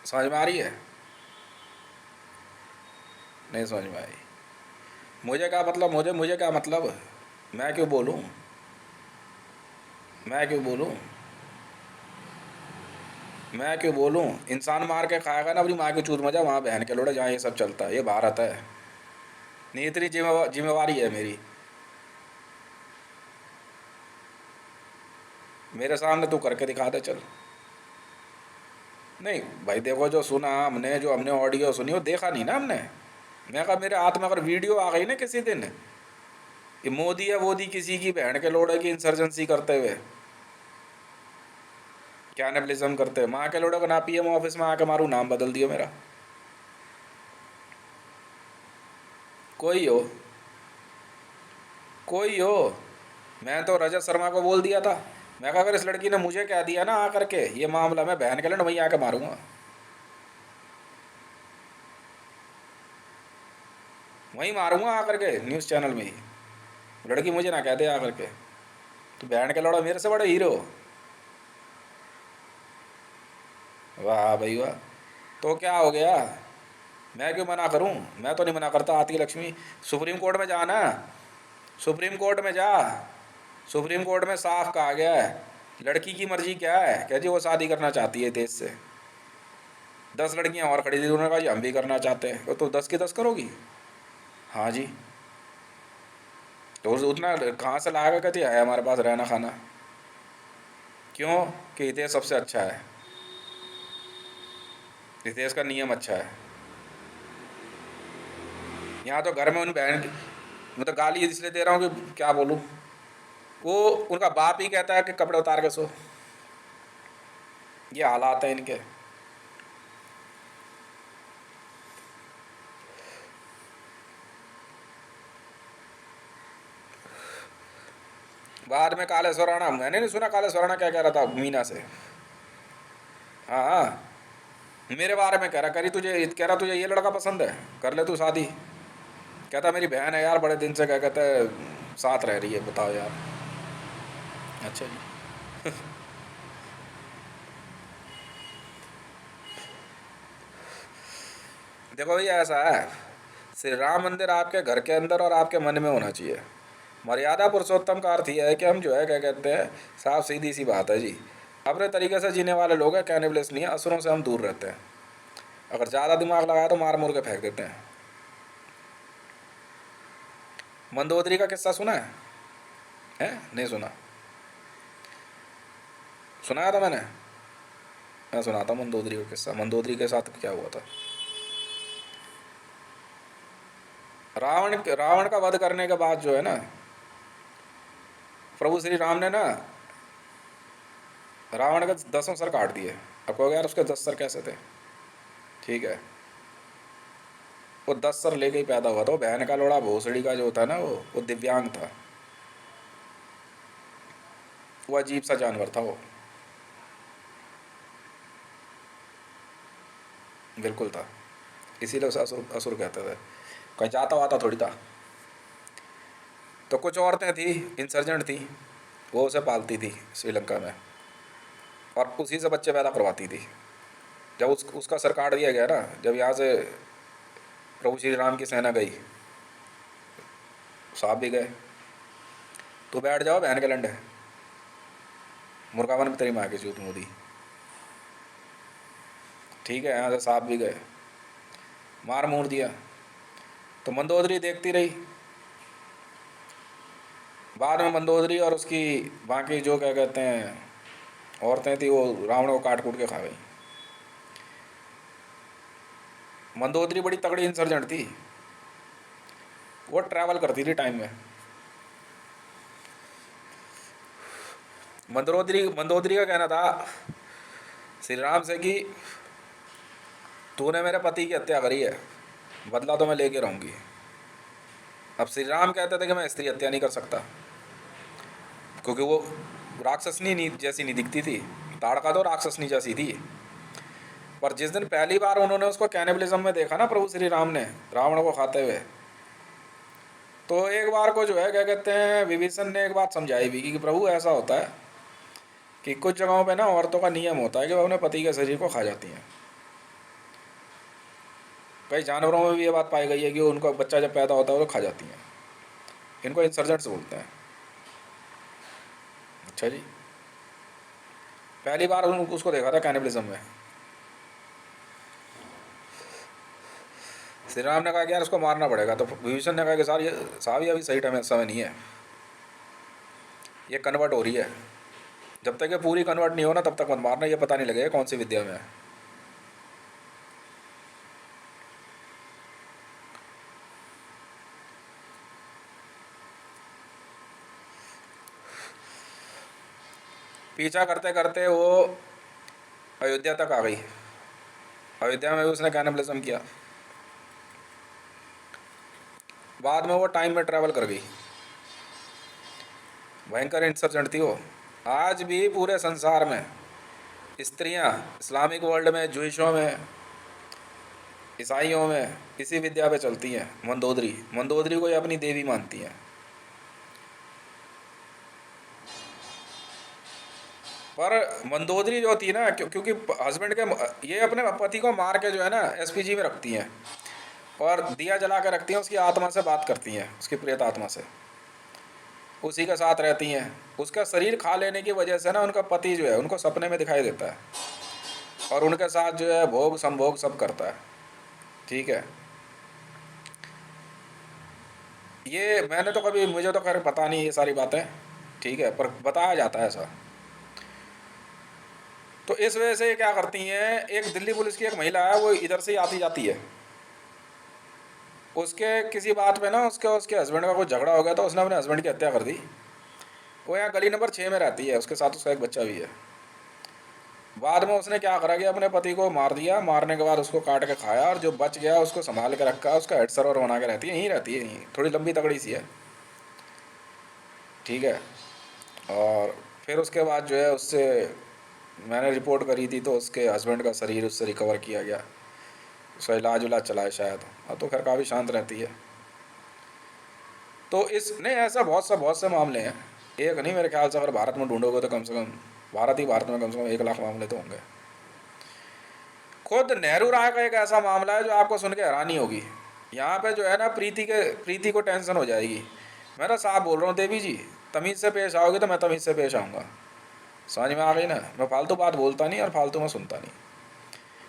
समझ में आ रही है? नहीं समझ में आई। मुझे क्या मतलब, मुझे क्या मतलब? मैं क्यों बोलूँ? मैं क्यों बोलूँ? मैं क्यों बोलूँ? इंसान मार के खाएगा ना अपनी माँ की चूत मजा, वहाँ बहन के लोड़े जहाँ ये सब चलता है। ये भारत है, नहीं इतनी जिम्मेवारी है मेरी। मेरे सामने तू करके दिखा दे चल। नहीं भाई देखो, जो सुना हमने, जो हमने ऑडियो सुनी वो देखा नहीं ना हमने। मैं कहा मेरे हाथ में अगर वीडियो आ गई ना किसी दिन, ये मोदी या वोदी किसी की बहन के लोड़े की इंसर्जेंसी करते हुए, कैनिबलिज्म करते हुए, माँ के लोड़े को ना पीएम ऑफिस में आके मारूँ, नाम बदल दियो मेरा। कोई हो, कोई हो। मैं तो रजत शर्मा को बोल दिया था, मैं कहा अगर इस लड़की ने मुझे कह दिया ना आकर के ये मामला, मैं बहन के लड़ वहीं आके मारूंगा, वहीं मारूंगा आकर के न्यूज़ चैनल में ही। लड़की मुझे ना कह दे आकर के तो बहन के लड़ो मेरे से बड़े हीरो। वाह भाई वाह। तो क्या हो गया? मैं क्यों मना करूं? मैं तो नहीं मना करता। आती लक्ष्मी, सुप्रीम कोर्ट में जाना, सुप्रीम कोर्ट में जा। सुप्रीम कोर्ट में साफ कहा गया है, लड़की की मर्जी क्या है, कह जी वो शादी करना चाहती है देश से। 10 लड़कियां और खड़ी थी, उन्होंने कहा जी हम भी करना चाहते हैं। तो 10 की 10 करोगी? हाँ जी। तो उतना कहाँ से लाएगा? कहती है हमारे पास रहना खाना। क्यों? कि हितेश सबसे अच्छा है, हितेश का नियम अच्छा है। यहाँ तो घर में उन बहन की, मैं तो गाली इसलिए दे रहा हूँ कि क्या बोलूँ, वो उनका बाप ही कहता है कि कपड़े उतार के सो। ये हालात है इनके। बाद में काले स्वराणा, मैंने नहीं सुना काले स्वराणा क्या कह रहा था मीना से। हाँ हाँ, मेरे बारे में कह रहा, करी तुझे, कह रहा तुझे ये लड़का पसंद है, कर ले तू शादी। कहता मेरी बहन है यार, बड़े दिन से क्या कहता है साथ रह रही है, बताओ यार। अच्छा जी। देखो भैया ऐसा है, श्री राम मंदिर आपके घर के अंदर और आपके मन में होना चाहिए। मर्यादा पुरुषोत्तम का अर्थ यह है कि हम जो है क्या कहते हैं, साफ सीधी सी बात है जी, अपने तरीके से जीने वाले लोग हैं, कैनिबलिस्ट नहीं है। असुरों से हम दूर रहते हैं। अगर ज़्यादा दिमाग लगाया तो मार मुर के फेंक देते हैं। मंदोदरी का किस्सा सुना है? नहीं सुना? सुनाया था मैंने। मैं सुनाता हूँ मंदोदरी का किस्सा। मंदोदरी के साथ क्या हुआ था। रावण का वध करने के बाद जो है ना, प्रभु श्री राम ने ना रावण के 10 सर काट दिए। अब कहोगे यार उसके 10 सर कैसे थे। ठीक है, वो 10 सर लेके ही पैदा हुआ था। वो बहन का लोड़ा भोसड़ी का जो होता है ना, वो दिव्यांग था। वो अजीब सा जानवर था वो, बिल्कुल था। इसीलिए उसे असुर असुर कहते थे। कहीं जाता वाता थोड़ी था। तो कुछ औरतें थी, इंसर्जेंट थी, वो उसे पालती थी श्रीलंका में, और उसी से बच्चे पैदा करवाती थी। जब उसका सर काट दिया गया ना, जब यहाँ से प्रभु श्री राम की सेना गई, सांप भी गए। तो बैठ जाओ बहन के लंडे, मुर्गावन में तेरी माँ की चूत मोदी। ठीक है, यहाँ से सांप भी गए, मार मूर दिया। तो मंदोदरी देखती रही। बाद में मंदोदरी और उसकी बाकी जो क्या कहते हैं औरतें थी, वो रावण को काट कूट के खा गई। मंदोदरी बड़ी तगड़ी इंसर्जेंट थी। वो ट्रैवल करती थी टाइम में। मंदोदरी का कहना था श्री राम से कि तूने मेरे पति की हत्या करी है, बदला तो मैं लेके रहूंगी। अब श्री राम कहते थे कि मैं स्त्री हत्या नहीं कर सकता, क्योंकि वो राक्षसनी जैसी नहीं दिखती थी। ताड़का तो राक्षसनी जैसी थी। पर जिस दिन पहली बार उन्होंने उसको कैनिबलिज्म में देखा ना, प्रभु श्री राम ने रावण को खाते हुए, तो एक बार को जो है क्या कहते हैं विभीषण ने एक बात समझाई भी कि प्रभु ऐसा होता है कि कुछ जगहों पे ना औरतों का नियम होता है कि वो अपने पति के शरीर को खा जाती हैं। कई जानवरों में भी ये बात पाई गई है कि उनका बच्चा जब पैदा होता है वो खा जाती हैं। इनको इंसर्जेंट्स बोलते हैं। अच्छा जी, पहली बार उसको देखा था कैनिबलिज्म में। श्री राम ने कहा कि यार उसको मारना पड़ेगा। तो विभीषण ने कहा कि सर ये साहब ये अभी सही टाइम समय नहीं है, ये कन्वर्ट हो रही है। जब तक ये पूरी कन्वर्ट नहीं हो ना तब तक मत मारना, ये पता नहीं लगेगा कौन सी विद्या में है। पीछा करते करते वो अयोध्या तक आ गई। अयोध्या में भी उसने कैनिबलिज्म किया। बाद में वो टाइम में ट्रैवल कर गई। भयंकर इंसर्जेंट थी वो। आज भी पूरे संसार में स्त्रियां, इस्लामिक वर्ल्ड में, जूइशों में, ईसाइयों में इसी विद्या पे चलती हैं। मंदोदरी को ये अपनी देवी मानती हैं। पर मंदोदरी जो थी ना, क्योंकि हस्बैंड के ये अपने पति को मार के जो है ना एसपीजी में रखती हैं और दिया जला के रखती हैं। उसकी आत्मा से बात करती हैं, उसकी प्रेत आत्मा से, उसी के साथ रहती हैं। उसका शरीर खा लेने की वजह से ना उनका पति जो है उनको सपने में दिखाई देता है और उनके साथ जो है भोग संभोग सब करता है। ठीक है, ये मैंने तो कभी, मुझे तो खैर पता नहीं ये सारी बातें। ठीक है, पर बताया जाता है ऐसा। तो इस वजह से क्या करती हैं, एक दिल्ली पुलिस की एक महिला है, वो इधर से ही आती जाती है। उसके किसी बात पे ना उसके उसके हस्बैंड का कुछ झगड़ा हो गया, तो उसने अपने हस्बैंड की हत्या कर दी। वो यहाँ गली नंबर 6 में रहती है, उसके साथ उसका एक बच्चा भी है। बाद में उसने क्या करा कि अपने पति को मार दिया। मारने के बाद उसको काट के खाया और जो बच गया उसको संभाल के रखा। उसका हेड सर्वर बना के रहती है, यहीं रहती है, यहीं थोड़ी लंबी तगड़ी सी है। ठीक है, और फिर उसके बाद जो है उससे मैंने रिपोर्ट करी थी, तो उसके हस्बैंड का शरीर उससे रिकवर किया गया। उसका इलाज उलाज चला है शायद। अब तो खैर काफ़ी शांत रहती है। तो इस नहीं, ऐसा बहुत से मामले हैं। एक नहीं, मेरे ख्याल से अगर भारत में ढूंढोगे तो कम से कम भारत में कम से कम 1 लाख मामले तो होंगे। खुद नेहरू राय का एक ऐसा मामला है जो आपको सुन के हैरानी होगी। यहाँ पे जो है ना प्रीति को टेंशन हो जाएगी। मैं ना साहब बोल रहा हूँ, देवी जी तमीज़ से पेश आओगे तो मैं तमीज़ से पेश आऊँगा। समझ में आ गई ना, मैं फालतू बात बोलता नहीं और फालतू में सुनता नहीं।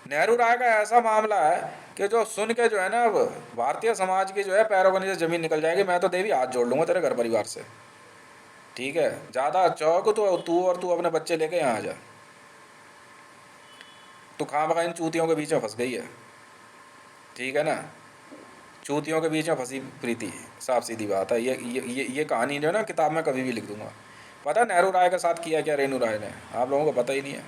नेहरू राय का ऐसा मामला है कि जो सुन के जो है ना अब भारतीय समाज की जो है पैरों के नीचे ज़मीन निकल जाएगी। मैं तो देवी हाथ जोड़ लूँगा तेरे घर परिवार से। ठीक है, ज़्यादा चौक तो तू और तू अपने बच्चे लेके यहाँ आ जा। तो खामखा इन चूतियों के बीच में फंस गई है, ठीक है ना। चूतियों के बीच में फंसी प्रीति, साफ सीधी बात है। ये कहानी जो है ना किताब में कभी भी लिख दूंगा। पता है नेहरू राय के साथ किया क्या रेणु राय ने? आप लोगों को पता ही नहीं है।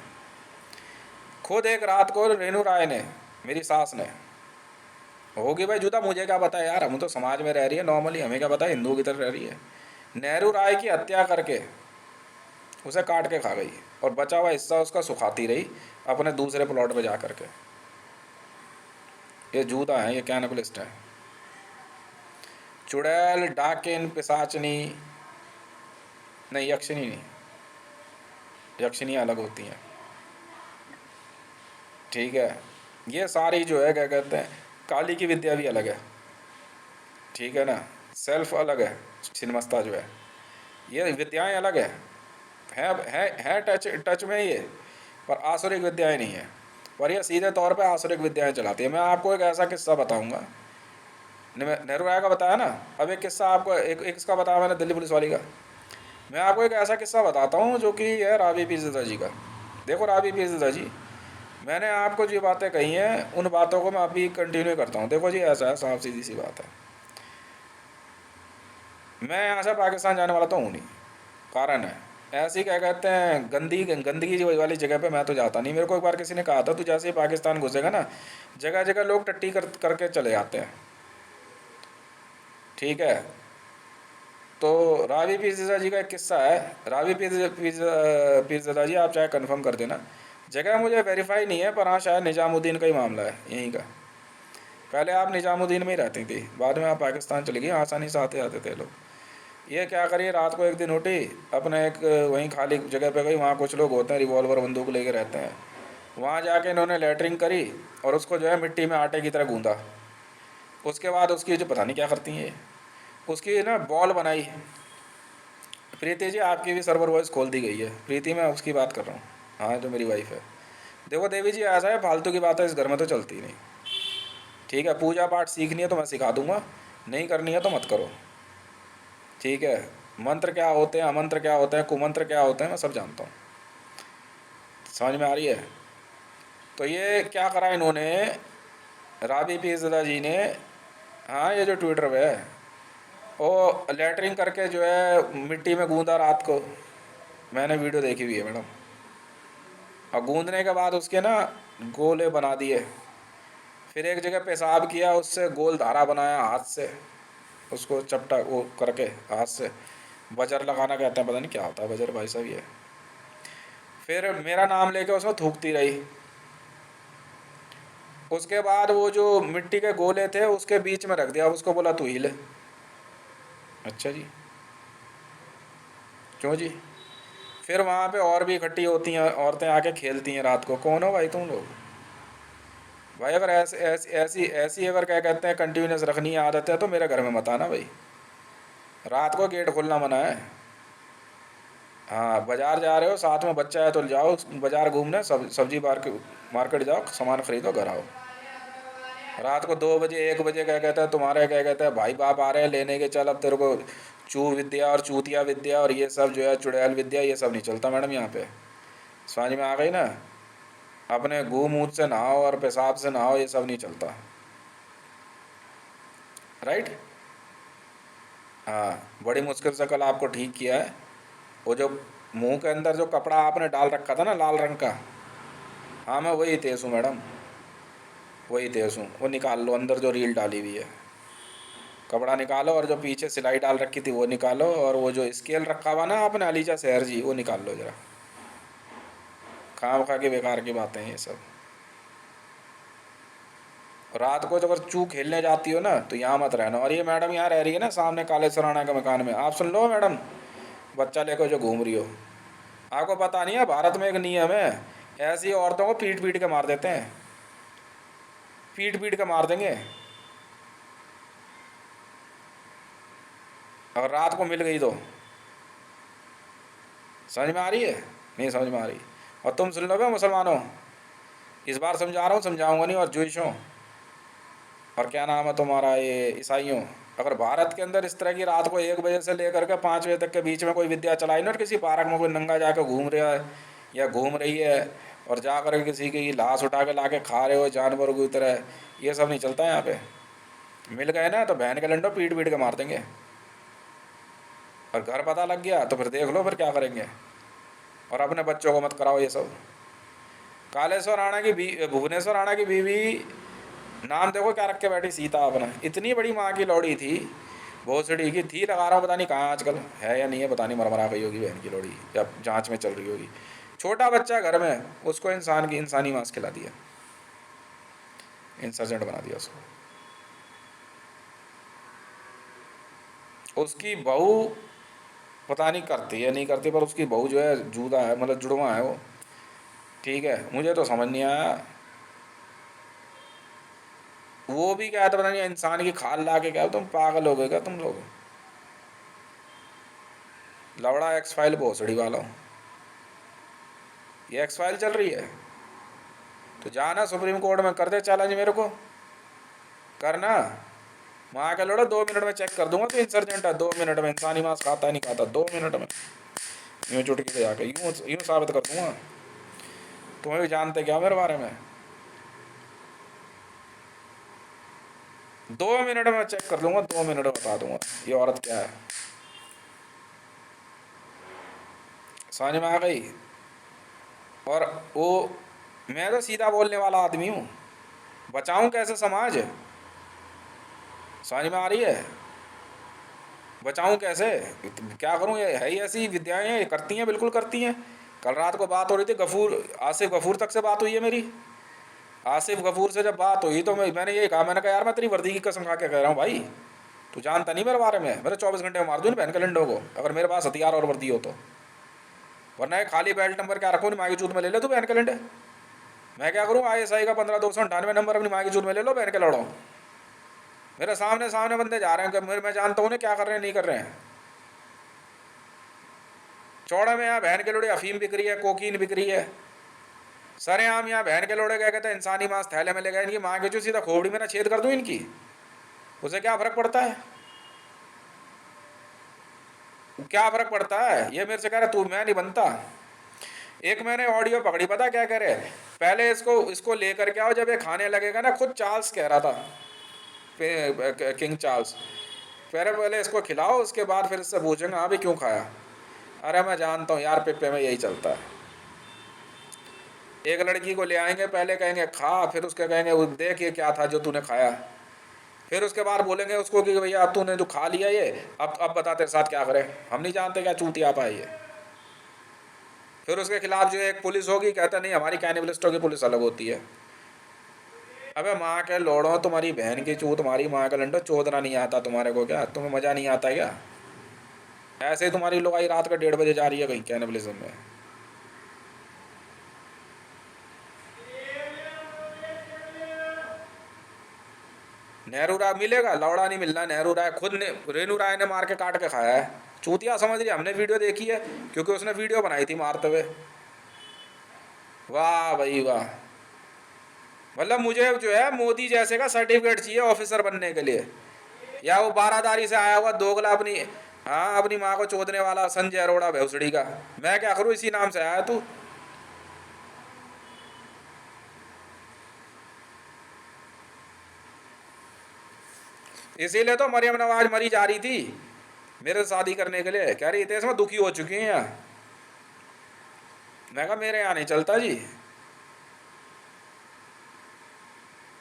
खुद एक रात को रेणु राय ने, मेरी सास ने, होगी भाई जुदा, मुझे क्या पता है यार, हम तो समाज में रह रही है नॉर्मली, हमें क्या पता है हिंदुओं की तरह रह रही है। नेहरू राय की हत्या करके उसे काट के खा गई और बचा हुआ हिस्सा उसका सुखाती रही अपने दूसरे प्लॉट पे जा करके। ये जूता है, ये कैनबलिस्ट है। चुड़ैल, डाकिन, पिशाचनी, नहीं यक्षिणी नहीं, यक्षिणी अलग होती हैं, ठीक है। ये सारी जो है क्या कहते हैं, काली की विद्या भी अलग है, ठीक है ना। सेल्फ अलग है, छिन्नमस्ता जो है, ये विद्याएं अलग है टच टच में ये, पर आसुरिक विद्याएं नहीं है। पर ये सीधे तौर पे आसुरिक विद्याएं चलाती है। मैं आपको एक ऐसा किस्सा बताऊंगा, नेहरू राय का बताया ना, अब एक किस्सा आपको एक इसका बताया मैंने, दिल्ली पुलिस वाली का। मैं आपको एक ऐसा किस्सा बताता हूँ जो कि है रावी पीरज़ादा जी का। देखो रावी पीरज़ादा जी, मैंने आपको जो बातें कही हैं उन बातों को मैं अभी कंटिन्यू करता हूँ। देखो जी ऐसा है, साफ सीधी सी बात है, मैं यहाँ से पाकिस्तान जाने वाला तो हूँ नहीं, कारण है ऐसी क्या कहते हैं गंदगी वाली जगह पे मैं तो जाता नहीं। मेरे को एक बार किसी ने कहा था, तू जैसे ही पाकिस्तान घुसेगा ना, जगह जगह लोग टट्टी करके चले जाते हैं, ठीक है। तो रावी पीरज़ादा जी का एक किस्सा है। रावी पीरज़ादा जी, आप चाहे कंफर्म कर देना, जगह मुझे वेरीफाई नहीं है, पर हाँ शायद निज़ामुद्दीन का ही मामला है यहीं का। पहले आप निज़ामुद्दीन में ही रहती थी, बाद में आप पाकिस्तान चली गई, आसानी से आते आते थे लोग। ये क्या करिए, रात को एक दिन उठी, अपने एक वहीं खाली जगह पे गई, वहाँ कुछ लोग होते हैं रिवॉल्वर बंदूक लेके रहते हैं, वहाँ जाके इन्होंने लेटरिंग करी और उसको जो है मिट्टी में आटे की तरह गूंदा। उसके बाद उसकी जो पता नहीं क्या करती हैं ये, उसकी ना बॉल बनाई। प्रीति जी आपकी भी सर्वर वॉइस खोल दी गई है, प्रीति मैं उसकी बात कर रहा हूँ, हाँ जो मेरी वाइफ है। देखो देवी जी ऐसा है, फालतू की बातें इस घर में तो चलती नहीं, ठीक है। पूजा पाठ सीखनी है तो मैं सिखा दूंगा, नहीं करनी है तो मत करो, ठीक है। मंत्र क्या होते हैं, अमंत्र क्या होते हैं, कुमंत्र क्या होते हैं, मैं सब जानता हूँ, समझ में आ रही है। तो ये क्या करा इन्होंने, रावी पीरज़ादा जी ने, हाँ ये जो ट्विटर पे है, वो लेटरिंग करके जो है मिट्टी में गूंदा रात को, मैंने वीडियो देखी हुई है मैडम। और गूंदने के बाद उसके ना गोले बना दिए, फिर एक जगह पेशाब किया, उससे गोल धारा बनाया हाथ से, उसको चपटा वो करके हाथ से, बजर लगाना कहते हैं, पता नहीं क्या होता है बजर भाई साहब ये। फिर मेरा नाम लेके उसमें थूकती रही। उसके बाद वो जो मिट्टी के गोले थे उसके बीच में रख दिया, उसको बोला तू हिले। अच्छा जी, क्यों जी? फिर वहाँ पे और भी इकट्ठी होती हैं औरतें, आके खेलती हैं रात को। कौन हो भाई तुम लोग? भाई अगर ऐसी अगर क्या कहते हैं कंटिन्यूस रखनी है आदत है तो मेरे घर में मत आना भाई, रात को गेट खोलना मना है। हाँ बाज़ार जा रहे हो, साथ में बच्चा है तो जाओ बाज़ार घूमने, सब्जी मार्केट जाओ, सामान खरीदो, घर आओ। रात को 2 बजे 1 बजे क्या कहता है तुम्हारे क्या कहता है भाई बाप आ रहे हैं लेने के, चल अब तेरे को चू विद्या और चूतिया विद्या और ये सब जो है चुड़ैल विद्या, ये सब नहीं चलता मैडम यहाँ पे, समझ में आ गई ना। अपने गू मूत से नहाओ और पेशाब से नहाओ, ये सब नहीं चलता, राइट। हाँ बड़ी मुश्किल से कल आपको ठीक किया है। वो जो मुंह के अंदर जो कपड़ा आपने डाल रखा था ना लाल रंग का, हाँ मैं वही तेज हूँ मैडम, वही तेज हूँ। वो निकाल लो, अंदर जो रील डाली हुई है, कपड़ा निकालो, और जो पीछे सिलाई डाल रखी थी वो निकालो, और वो जो स्केल रखा हुआ ना आपने अलीजा शहर जी, वो निकाल लो जरा। खाम खा के बेकार की बातें हैं ये सब। रात को जब चू खेलने जाती हो ना तो यहाँ मत रहना। और ये मैडम यहाँ रह रही है ना सामने काले सराना के मकान में, आप सुन लो मैडम, बच्चा लेकर जो घूम रही हो, आपको पता नहीं है भारत में एक नियम है, ऐसी औरतों को पीट पीट के मार देते हैं, पीट पीट के मार देंगे अगर रात को मिल गई तो। समझ में आ रही है? नहीं समझ में आ रही। और तुम सुन लो बे मुसलमानों, इस बार समझा रहा हूँ, समझाऊंगा नहीं, और ज्यूइशों और क्या नाम है तुम्हारा ये ईसाइयों, अगर भारत के अंदर इस तरह की रात को 1 बजे से लेकर के 5 बजे तक के बीच में कोई विद्या चलाई ना, और किसी पार्क में कोई नंगा जाकर घूम रहा है या घूम रही है और जा कर किसी की लाश उठा के ला के खा रहे हो जानवरों की तरह, ये सब नहीं चलता यहाँ पे। मिल गए ना तो बहन के लंडो पीट पीट के मार देंगे। और घर पता लग गया तो फिर देख लो फिर क्या करेंगे। और अपने बच्चों को मत कराओ ये सब। कालेश्वर राणा की भुवनेश्वर राणा की बीवी, नाम देखो क्या रख के बैठी, सीता। अपना इतनी बड़ी माँ की लौड़ी थी, भोसड़ी की थी, लगा रहा हूँ पता नहीं कहाँ आजकल है या नहीं है, पता नहीं, मरमरा गई होगी बहन की लौड़ी, या जांच में चल रही होगी। छोटा बच्चा घर में, उसको इंसानी मांस खिला दिया, इंसर्जेंट बना दिया उसको। उसकी बहू पता नहीं करती है नहीं करती, पर उसकी बहू जो है जूदा है, मतलब जुड़वा है वो। ठीक है, मुझे तो समझ नहीं आया। वो भी क्या था पता नहीं, इंसान की खाल ला के, क्या तुम पागल हो गए क्या तुम लोग। लवड़ा एक्स फाइल भोसड़ी वाला, ये एक्स फाइल चल रही है तो जाना सुप्रीम कोर्ट में कर दे चैलेंज, मेरे को करना। वहाँ का लड़ो 2 मिनट में चेक कर दूंगा तो इंसर्जेंट है, 2 मिनट में इंसानी मांस खाता है नहीं खाता, 2 मिनट में यूँ चुटकी से जाके यूँ यूँ साबित कर दूंगा। तुम्हें भी जानते क्या मेरे बारे में। 2 मिनट में चेक कर लूंगा, 2 मिनट में बता दूंगा ये औरत क्या है। समझ में आ गई। और वो, मैं तो सीधा बोलने वाला आदमी हूँ, बचाऊं कैसे समाज, समझ में आ रही है। बचाऊं कैसे, क्या करूं, ये है ही ऐसी विद्याएं ये करती हैं, बिल्कुल करती हैं। कल रात को बात हो रही थी गफूर, आसिफ गफूर तक से बात हुई है मेरी। आसिफ गफूर से जब बात हुई तो मैंने यही कहा, मैंने कहा यार मैं तेरी वर्दी की कसम खा के कह रहा हूँ भाई, तू जानता नहीं मेरे बारे में, मेरे 24 घंटे में मार दूँ बहन के लंडों को अगर मेरे पास हथियार और वर्दी हो तो। वरना ये खाली बेल्ट नंबर क्या रखो, माँ की चूत में ले ले तू बहन के लंडे। मैं क्या करूँ, ISI का 15,298 नंबर अपनी माँ की चूत में ले लो बहन के लड़ो। मेरे सामने सामने बंदे जा रहे हैं, मैं जानता हूँ क्या कर रहे हैं नहीं कर रहे हैं। चौड़ा में यहाँ बहन के लोड़े अफीम बिक रही है, कोकीन बिक रही है सरेआम। यहाँ बहन के लोड़े क्या कहते हैं, इंसानी मांस थैले में ले गए, इनकी माँ के जो सीधा खोपड़ी में ना छेद कर दूँ इनकी, उसे क्या फर्क पड़ता है, क्या फर्क पड़ता है। ये मेरे से कह रहा तू, मैं नहीं बनता। एक मैंने ऑडियो पकड़ी, पता क्या कह रहे, पहले इसको इसको लेकर के आओ, जब ये खाने लगेगा ना, खुद चार्ल्स कह रहा था, किंग चार्ल्स, पहले इसको खिलाओ, उसके बाद फिर इससे पूछेंगे हाँ भी क्यों खाया। अरे मैं जानता हूँ यार, पिप्पे में यही चलता है। एक लड़की को ले आएंगे, पहले कहेंगे खा, फिर उसके कहेंगे वो देख ये क्या था जो तूने खाया, फिर उसके बाद बोलेंगे उसको कि भैया अब तूने जो खा लिया ये, अब बता तेरे साथ क्या करें, हम नहीं जानते क्या चूतिया पाई है। फिर उसके खिलाफ जो एक पुलिस होगी, कहता नहीं हमारी कैनिबलिस्टों की पुलिस अलग होती है। अबे माँ के लोड़ो, तुम्हारी बहन की चूत, तुम्हारी माँ का लंडो, चोदना नहीं आता तुम्हारे को क्या, तुम्हें मज़ा नहीं आता क्या। ऐसे ही तुम्हारी लुगाई रात का 1:30 बजे जा रही है कहीं कैनिबलिज्म में। नेहरू राय मिलेगा, लौड़ा नहीं मिलना। नेहरू राय खुद ने, रेणु राय ने मार के काट के खाया है, चूतिया समझ रही, हमने वीडियो देखी है क्योंकि उसने वीडियो बनाई थी मारते हुए। वाह भाई वाह, मतलब मुझे जो है मोदी जैसे का सर्टिफिकेट चाहिए ऑफिसर बनने के लिए, या वो बारादारी से आया हुआ दोगला अपनी, हाँ अपनी माँ को चोदने वाला संजय अरोड़ा भैंसड़ी का। मैं क्या करूँ, इसी नाम से आया तू। इसीलिए तो मरियम नवाज मरी जा रही थी मेरे से शादी करने के लिए, कह रही थी इसमें दुखी हो चुकी हैं यहाँ। मैं कहा मेरे यहाँ नहीं चलता जी,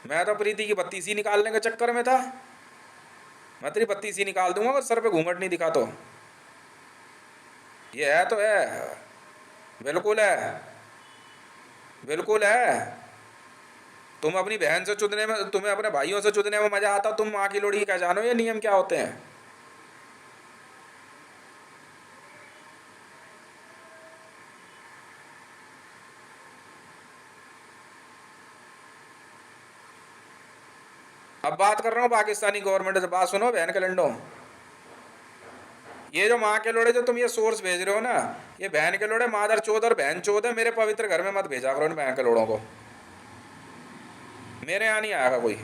मैं तो प्रीति की बत्ती सी निकालने के चक्कर में था। मैं तेरी बत्ती सी निकाल दूंगा अगर सर पे घूंघट नहीं दिखा तो। ये है तो है, बिल्कुल है, बिल्कुल है। तुम अपनी बहन से चुदने में, तुम्हें अपने भाइयों से चुदने में मजा आता, तुम माँ की लोड़ी क्या जानो ये नियम क्या होते हैं। अब बात कर रहा हूँ पाकिस्तानी गवर्नमेंट से, बात सुनो बहन के लंडो। ये जो माँ के लोड़े जो तुम ये सोर्स भेज रहे हो ना, ये बहन के लोड़े मादर चौध और बहन चौध है, मेरे पवित्र घर में मत भेजा करो इन बहन के लोड़ों को, मेरे यहाँ नहीं आएगा कोई।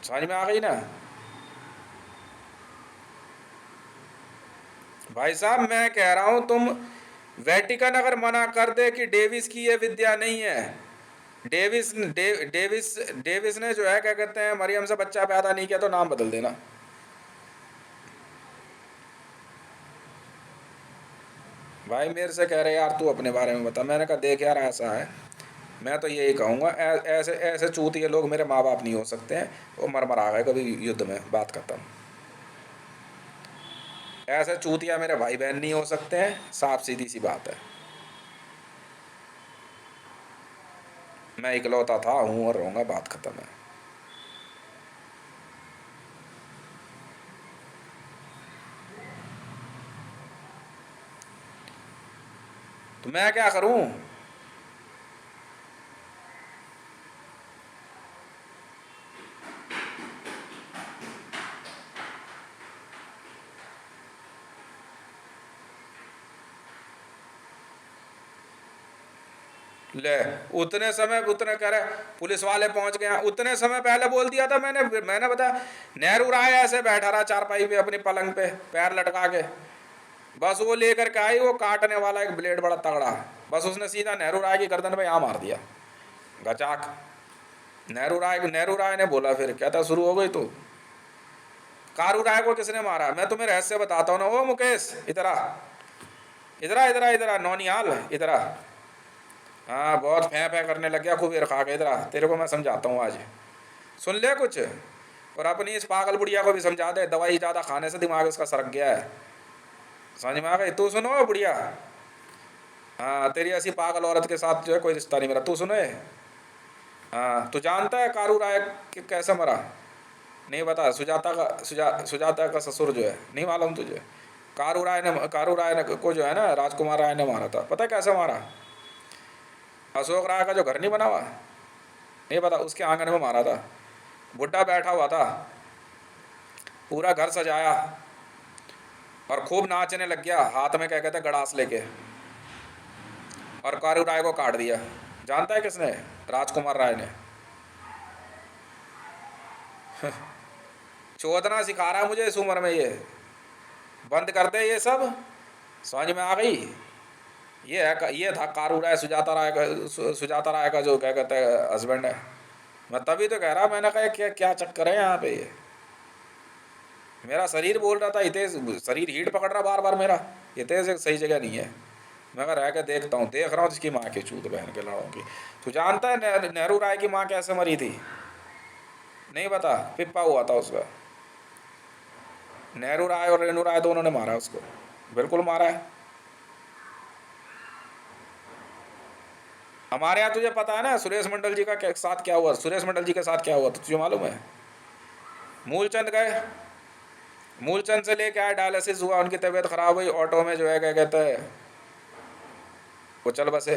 समझ में आ गई ना भाई साहब। मैं कह रहा हूँ तुम वेटिकन अगर मना कर दे कि डेविस की ये विद्या नहीं है, डेविस ने जो है क्या कहते हैं मरियम से बच्चा पैदा नहीं किया, तो नाम बदल देना। भाई मेरे से कह रहे यार तू अपने बारे में बता, मैंने कहा देख यार ऐसा है, मैं तो यही कहूँगा ऐसे ऐसे चूतिए लोग मेरे माँ बाप नहीं हो सकते हैं, वो मर आ गए कभी युद्ध में, बात खत्म। ऐसे चूतिया मेरे भाई बहन नहीं हो सकते हैं, साफ सीधी सी बात है। मैं इकलौता था, हूँ और रहूँगा, बात खत्म है। तो मैं क्या करूँ? ले, उतने समय उतने कह रहे पुलिस वाले पहुंच गए, उतने समय पहले बोल दिया था मैंने बताया। नेहरू राय ऐसे बैठा रहा चारपाई पे अपनी पलंग पे पैर लटका के, बस वो लेकर के आई वो काटने वाला एक ब्लेड बड़ा तगड़ा, बस उसने सीधा नेहरू राय की गर्दन पे यहाँ मार दिया, गचाक। नेहरू राय ने बोला फिर कहता शुरू हो गई तो कारू राय को किसने मारा? मैं तुम्हें रहस्य बताता हूँ ना। ओ मुकेश इधर आ, इधर आ, इधर आ, इधर आ, नौनियाल इधर आ। हाँ बहुत फै फै करने लग गया, खूब खा के, इधर आ, तेरे को मैं समझाता हूँ आज, सुन ले कुछ। और अपनी इस पागल बुढ़िया को भी समझा दे, दवाई ज़्यादा खाने से दिमाग उसका सरक गया है, समझ में आ गई? तू सुनो बुढ़िया, हाँ तेरी ऐसी पागल औरत के साथ जो है कोई रिश्ता नहीं मेरा, तू सुने। हाँ तू जानता है कारू राय कैसे मरा? नहीं बता। सुजाता का ससुर जो है, नहीं मालूम तुझे? कारू राय ने को जो है ना राजकुमार राय ने मारा था, पता है कैसे मारा? अशोक राय का जो घर नहीं बना हुआ, नहीं पता, उसके आंगन में मारा था। बुढ़ा बैठा हुआ था, पूरा घर सजाया और खूब नाचने लग गया, हाथ में क्या कहते हैं गड़ास लेके, और कारू राय को काट दिया। जानता है किसने? राजकुमार राय ने। चोदना सिखा रहा है मुझे इस उम्र में, ये बंद कर दे ये सब, समझ में आ गई? ये था कारू राय, सुजाता राय का जो क्या कहते हैं हस्बैंड है। मैं तभी तो कह रहा, मैंने कहा क्या क्या चक्कर है यहाँ पे? ये मेरा शरीर बोल रहा था हितेश, शरीर हीट पकड़ रहा बार बार मेरा, हितेश एक सही जगह नहीं है। मैं कहा रह के देखता हूँ, देख रहा हूँ इसकी माँ की चूत बहन के लड़ों की। तू जानता है नेहरू राय की माँ कैसे मरी थी? नहीं पता? पिप्पा हुआ था उसका। नेहरू राय और रेणु राय दोनों ने मारा उसको, बिल्कुल मारा है। हमारे यहाँ तुझे पता है ना सुरेश मंडल जी का साथ क्या हुआ? सुरेश मंडल जी के साथ क्या हुआ तो तुझे मालूम है? मूलचंद गए, मूलचंद से लेके आए, डायलिसिस हुआ, उनकी तबीयत खराब हुई, ऑटो में जो है क्या कहते हैं वो चल बसे।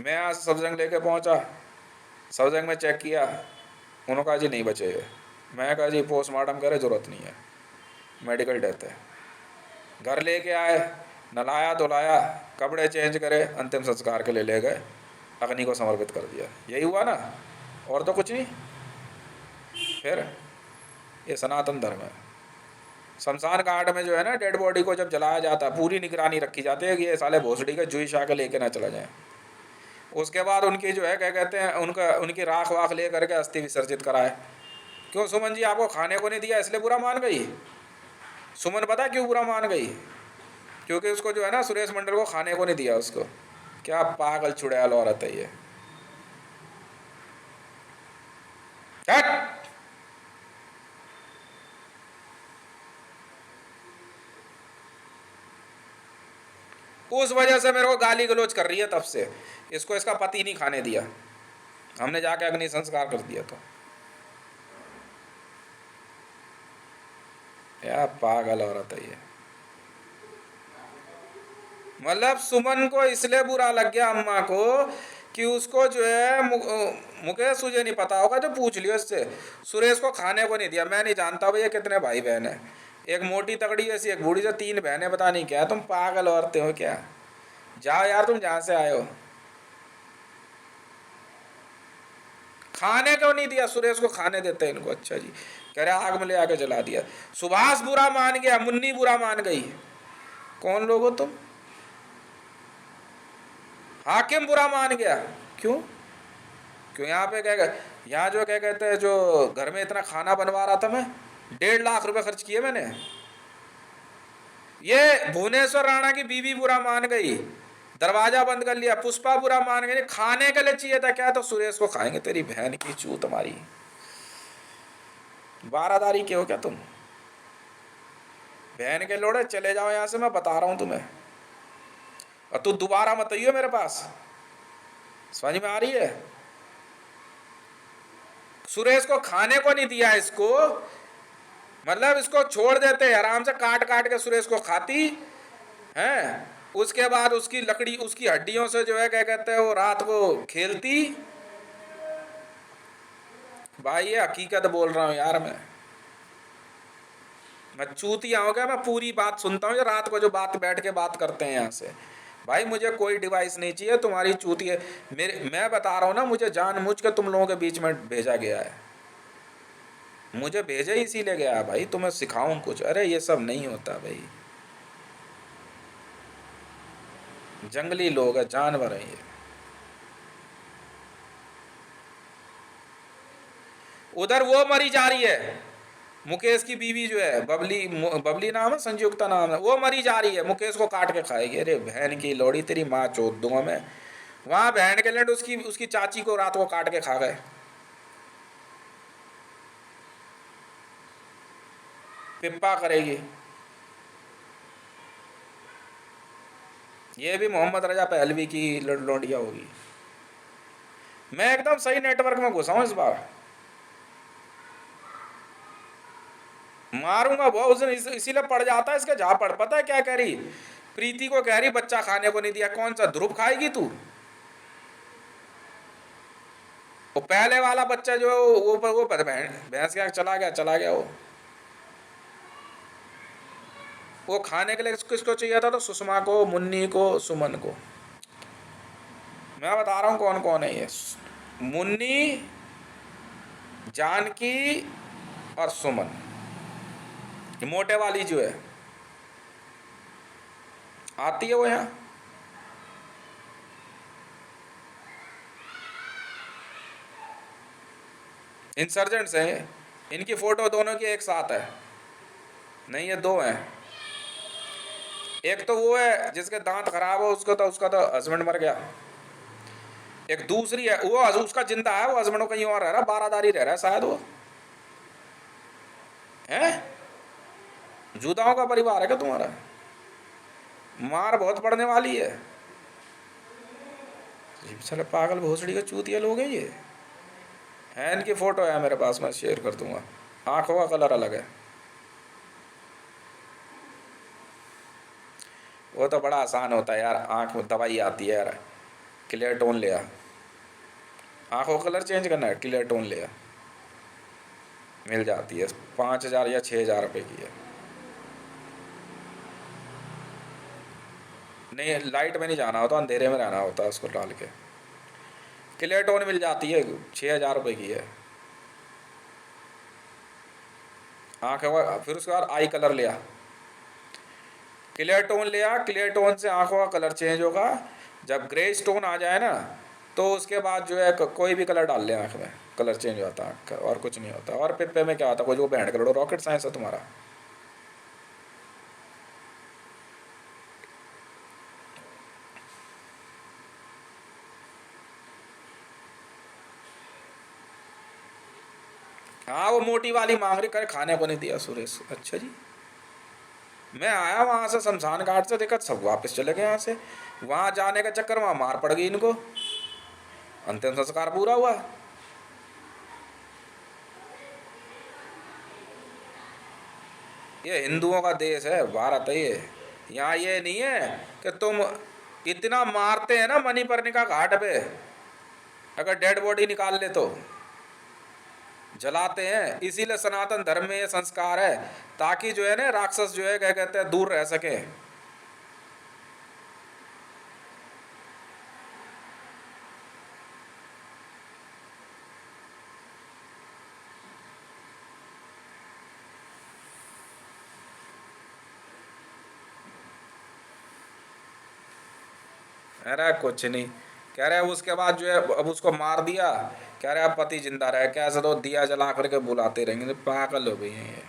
मैं यहाँ से सब्जंग लेके पहुँचा, सब्जंग में चेक किया, उन्होंने कहा जी नहीं बचे। मैं कहा जी पोस्टमार्टम करे, ज़रूरत नहीं है, मेडिकल डेथ है। घर लेके आए, नलाया धुलाया, कपड़े चेंज करे, अंतिम संस्कार के लिए ले गए, अग्नि को समर्पित कर दिया। यही हुआ ना, और तो कुछ नहीं। फिर ये सनातन धर्म है। शमशान घाट में जो है ना डेड बॉडी को जब जलाया जाता है, पूरी निगरानी रखी जाती है कि ये साले भोसड़ी के जुई शाह के लेके ना चला जाए। उसके बाद उनकी जो है क्या कहते हैं उनकी राख वाख ले करके अस्थि विसर्जित कराए। क्यों सुमन जी आपको खाने को नहीं दिया इसलिए बुरा मान गई? सुमन पता क्यों बुरा मान गई? क्योंकि उसको जो है ना सुरेश मंडल को खाने को नहीं दिया उसको। क्या पागल चुड़ैल औरत है ये। हट! उस वजह से मेरे को गाली गलोच कर रही है तब से, इसको इसका पति नहीं खाने दिया, हमने जाके अग्नि संस्कार कर दिया। तो क्या पागल औरत है ये। मतलब सुमन को इसलिए बुरा लग गया अम्मा को कि उसको जो है मुकेश तुझे नहीं पता होगा तो पूछ लियो इससे, सुरेश को खाने को नहीं दिया। मैं नहीं जानता भैया कितने भाई बहन है, एक मोटी तगड़ी ऐसी एक बूढ़ी से 3 बहनें, पता नहीं क्या। तुम पागल औरतें हो क्या? जाओ यार तुम जहाँ से आए हो। खाने को नहीं दिया, सुरेश को खाने देते इनको। अच्छा जी, कह रहे आग में ले आके जला दिया। सुभाष बुरा मान गया, मुन्नी बुरा मान गई। कौन लोग हो तुम? हाकिम बुरा मान गया। क्यों? क्यों? यहाँ पे क्या, यहाँ जो क्या कहते हैं, जो घर में इतना खाना बनवा रहा था मैं, 1.5 लाख रुपए खर्च किए मैंने, ये भुवनेश्वर राणा की बीवी बुरा मान गई, दरवाजा बंद कर लिया। पुष्पा बुरा मान गई, खाने के लिए चाहिए था क्या, तो सुरेश को खाएंगे। तेरी बहन की चू तुम्हारी, बारादारी के हो क्या तुम? बहन के लोड़े, चले जाओ यहां से, मैं बता रहा हूं तुम्हें। और तू दोबारा मत आइयो मेरे पास, समझ में आ रही है? सुरेश को खाने को नहीं दिया इसको, मतलब इसको छोड़ देते आराम से, काट काट के सुरेश को खाती है। उसके बाद उसकी लकड़ी, उसकी हड्डियों से जो है क्या कहते हैं, वो रात को खेलती। भाई ये हकीकत बोल रहा हूं यार, मैं चूतिया हो गया। मैं पूरी बात सुनता हूँ, रात को जो बात बैठ के बात करते हैं यहाँ से। भाई मुझे कोई डिवाइस नहीं चाहिए तुम्हारी चूतिया। मैं बता रहा हूँ ना, मुझे जानबूझ के तुम लोगों के बीच में भेजा गया है। मुझे भेजे इसीलिए गया भाई, तुम्हें सिखाऊं कुछ। अरे ये सब नहीं होता भाई, जंगली लोग है, जानवर है ये। उधर वो मरी जा रही है, मुकेश की बीवी जो है बबली, बबली नाम है, संयुक्ता नाम है, वो मरी जा रही है, मुकेश को काट के खाएगी। अरे बहन की लोड़ी, तेरी माँ चोद दूंगा मैं। वहां बहन के लड़, उसकी उसकी चाची को रात को काट के खा गए। पिप्पा करेगी। ये भी मोहम्मद रजा पहलवी की लोडिया होगी। मैं एकदम सही नेटवर्क में घुसा हूं इस बार, मारूंगा बहुत उस दिन। इसीलिए पड़ जाता है इसके झापड़। पता है क्या कह रही? प्रीति को कह रही बच्चा खाने को नहीं दिया। कौन सा ध्रुव खाएगी तू? वो पहले वाला बच्चा जो है वो भैंस क्या चला गया वो खाने के लिए किसको चाहिए था? तो सुषमा को, मुन्नी को, सुमन को। मैं बता रहा हूं कौन कौन है ये। मुन्नी, जानकी और सुमन। मोटे वाली जो है आती है वो यहाँ। इंसर्जेंट्स हैं। इनकी फोटो दोनों की एक साथ है। नहीं, ये दो हैं। एक तो वो है जिसके दांत खराब हो, उसका तो हस्बैंड मर गया। एक दूसरी है, वो उसका जिंदा है, वो हस्बैंड कहीं और रह रहा, बारादारी रह रहा है शायद वो है। जुदाओं का परिवार है क्या तुम्हारा? मार बहुत पड़ने वाली है। साले पागल भोसड़ी का चूतिया लोग हैं ये। है, इनकी फोटो है मेरे पास, मैं शेयर कर दूंगा। आंखों का कलर अलग है। वो तो बड़ा आसान होता है यार, आंख में दवाई आती है यार, क्लियर टोन ले आ। आंखों का कलर चेंज करना है, क्लियर टोन ले आ, मिल जाती है। 5,000 या 6,000 रुपये की है। नहीं, लाइट में नहीं जाना होता, अंधेरे में रहना होता है उसको डाल के। क्लियर टोन मिल जाती है, 6,000 रुपये की है। आँखों का, फिर उसके बाद आई कलर लिया, क्लियर टोन लिया। क्लियर टोन से आंखों का कलर चेंज होगा। जब ग्रे स्टोन आ जाए ना, तो उसके बाद जो है कोई भी कलर डाल ले आँख में, कलर चेंज होता है आँख का, और कुछ नहीं होता। और पिप्पे में क्या होता है, कोई जो बैंड करो, रॉकेट साइंस है तुम्हारा। हाँ, वो मोटी वाली मांग रही, करे खाने को नहीं दिया सुरेश। अच्छा जी। मैं आया वहां से शमशान घाट से, देखा सब वापस चले गए यहाँ से। वहां जाने का चक्कर, वहां मार पड़ गई इनको। अंतिम संस्कार पूरा हुआ। ये हिंदुओं का देश है भारत है ये। यहाँ ये नहीं है कि तुम इतना मारते हैं ना मणिपर्णिका घाट पे, अगर डेड बॉडी निकाल ले तो जलाते हैं। इसीलिए सनातन धर्म में ये संस्कार है, ताकि जो है ना राक्षस जो है क्या कहते हैं, दूर रह सके। अरे कुछ नहीं, कह रहे उसके बाद जो है अब उसको मार दिया, कह रहे अब पति जिंदा रहे, कैसे तो दिया जला करके बुलाते रहेंगे, पागल हो गई हैं ये।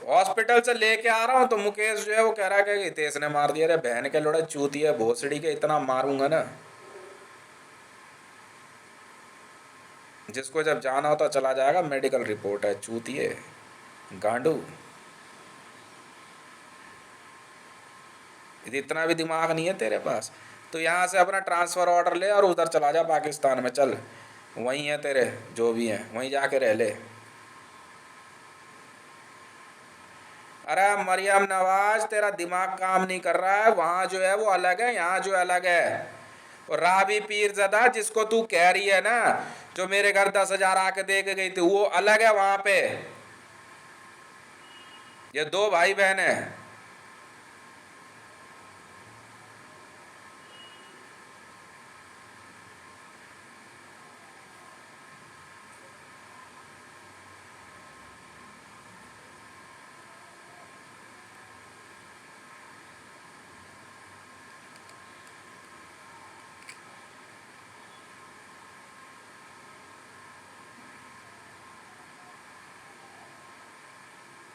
हॉस्पिटल से लेके आ रहा हूँ तो मुकेश जो है वो कह रहा है कि हितेश ने मार दिया। अरे बहन के लोड़ा चूती है भोसड़ी के, इतना मारूंगा ना, जिसको जब जाना होता चला जाएगा, मेडिकल रिपोर्ट है, चूती है गांडू। इतना भी दिमाग नहीं है तेरे पास। तो यहाँ से अपना ट्रांसफ़र ऑर्डर ले और उधर चला जा पाकिस्तान में, चल वहीं है तेरे जो भी हैं, वहीं जाके रह ले। अरे मरियम नवाज, तेरा दिमाग काम नहीं कर रहा है, वहाँ जो है वो अलग है, यहाँ जो अलग है। और राबी पीरज़दा जिसको तू कह रही है ना, जो मेरे घर 10,000 आके दे के गई थी, वो अलग है वहाँ पे। ये दो भाई बहन है।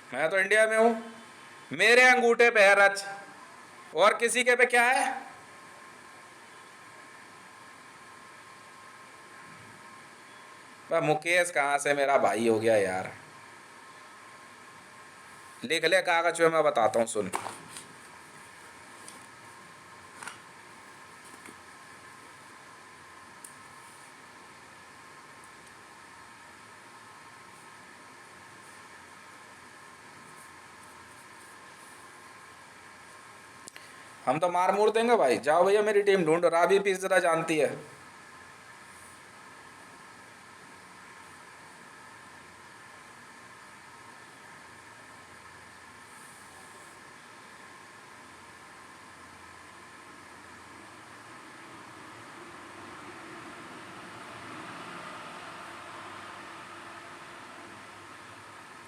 मैं तो इंडिया में हूँ, मेरे अंगूठे पे है रच, और किसी के पे क्या है? मुकेश कहाँ से मेरा भाई हो गया यार। लिख ले कागज पे, मैं बताता हूँ, सुन। हम तो मार मूर देंगे भाई, जाओ भैया मेरी टीम ढूंढो, राबी पीस जरा जानती है।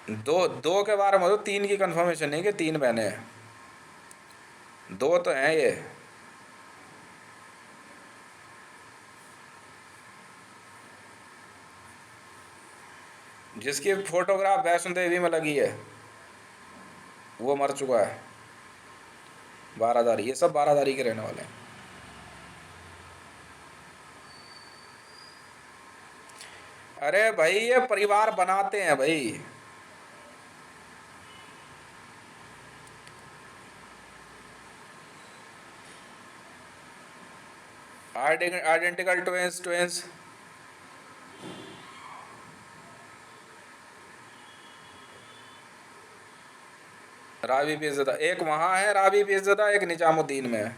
दो दो के बारे में तो, तीन की कंफर्मेशन नहीं कि तीन बहनें हैं, दो तो हैं ये। जिसकी फोटोग्राफ वैष्णो देवी में लगी है वो मर चुका है। बारादारी, ये सब बारादारी के रहने वाले हैं। अरे भाई ये परिवार बनाते हैं भाई। Identical twins, twins. Rabi Pirzada एक वहाँ है, राबी पीरज़ादा एक निजामुद्दीन में है।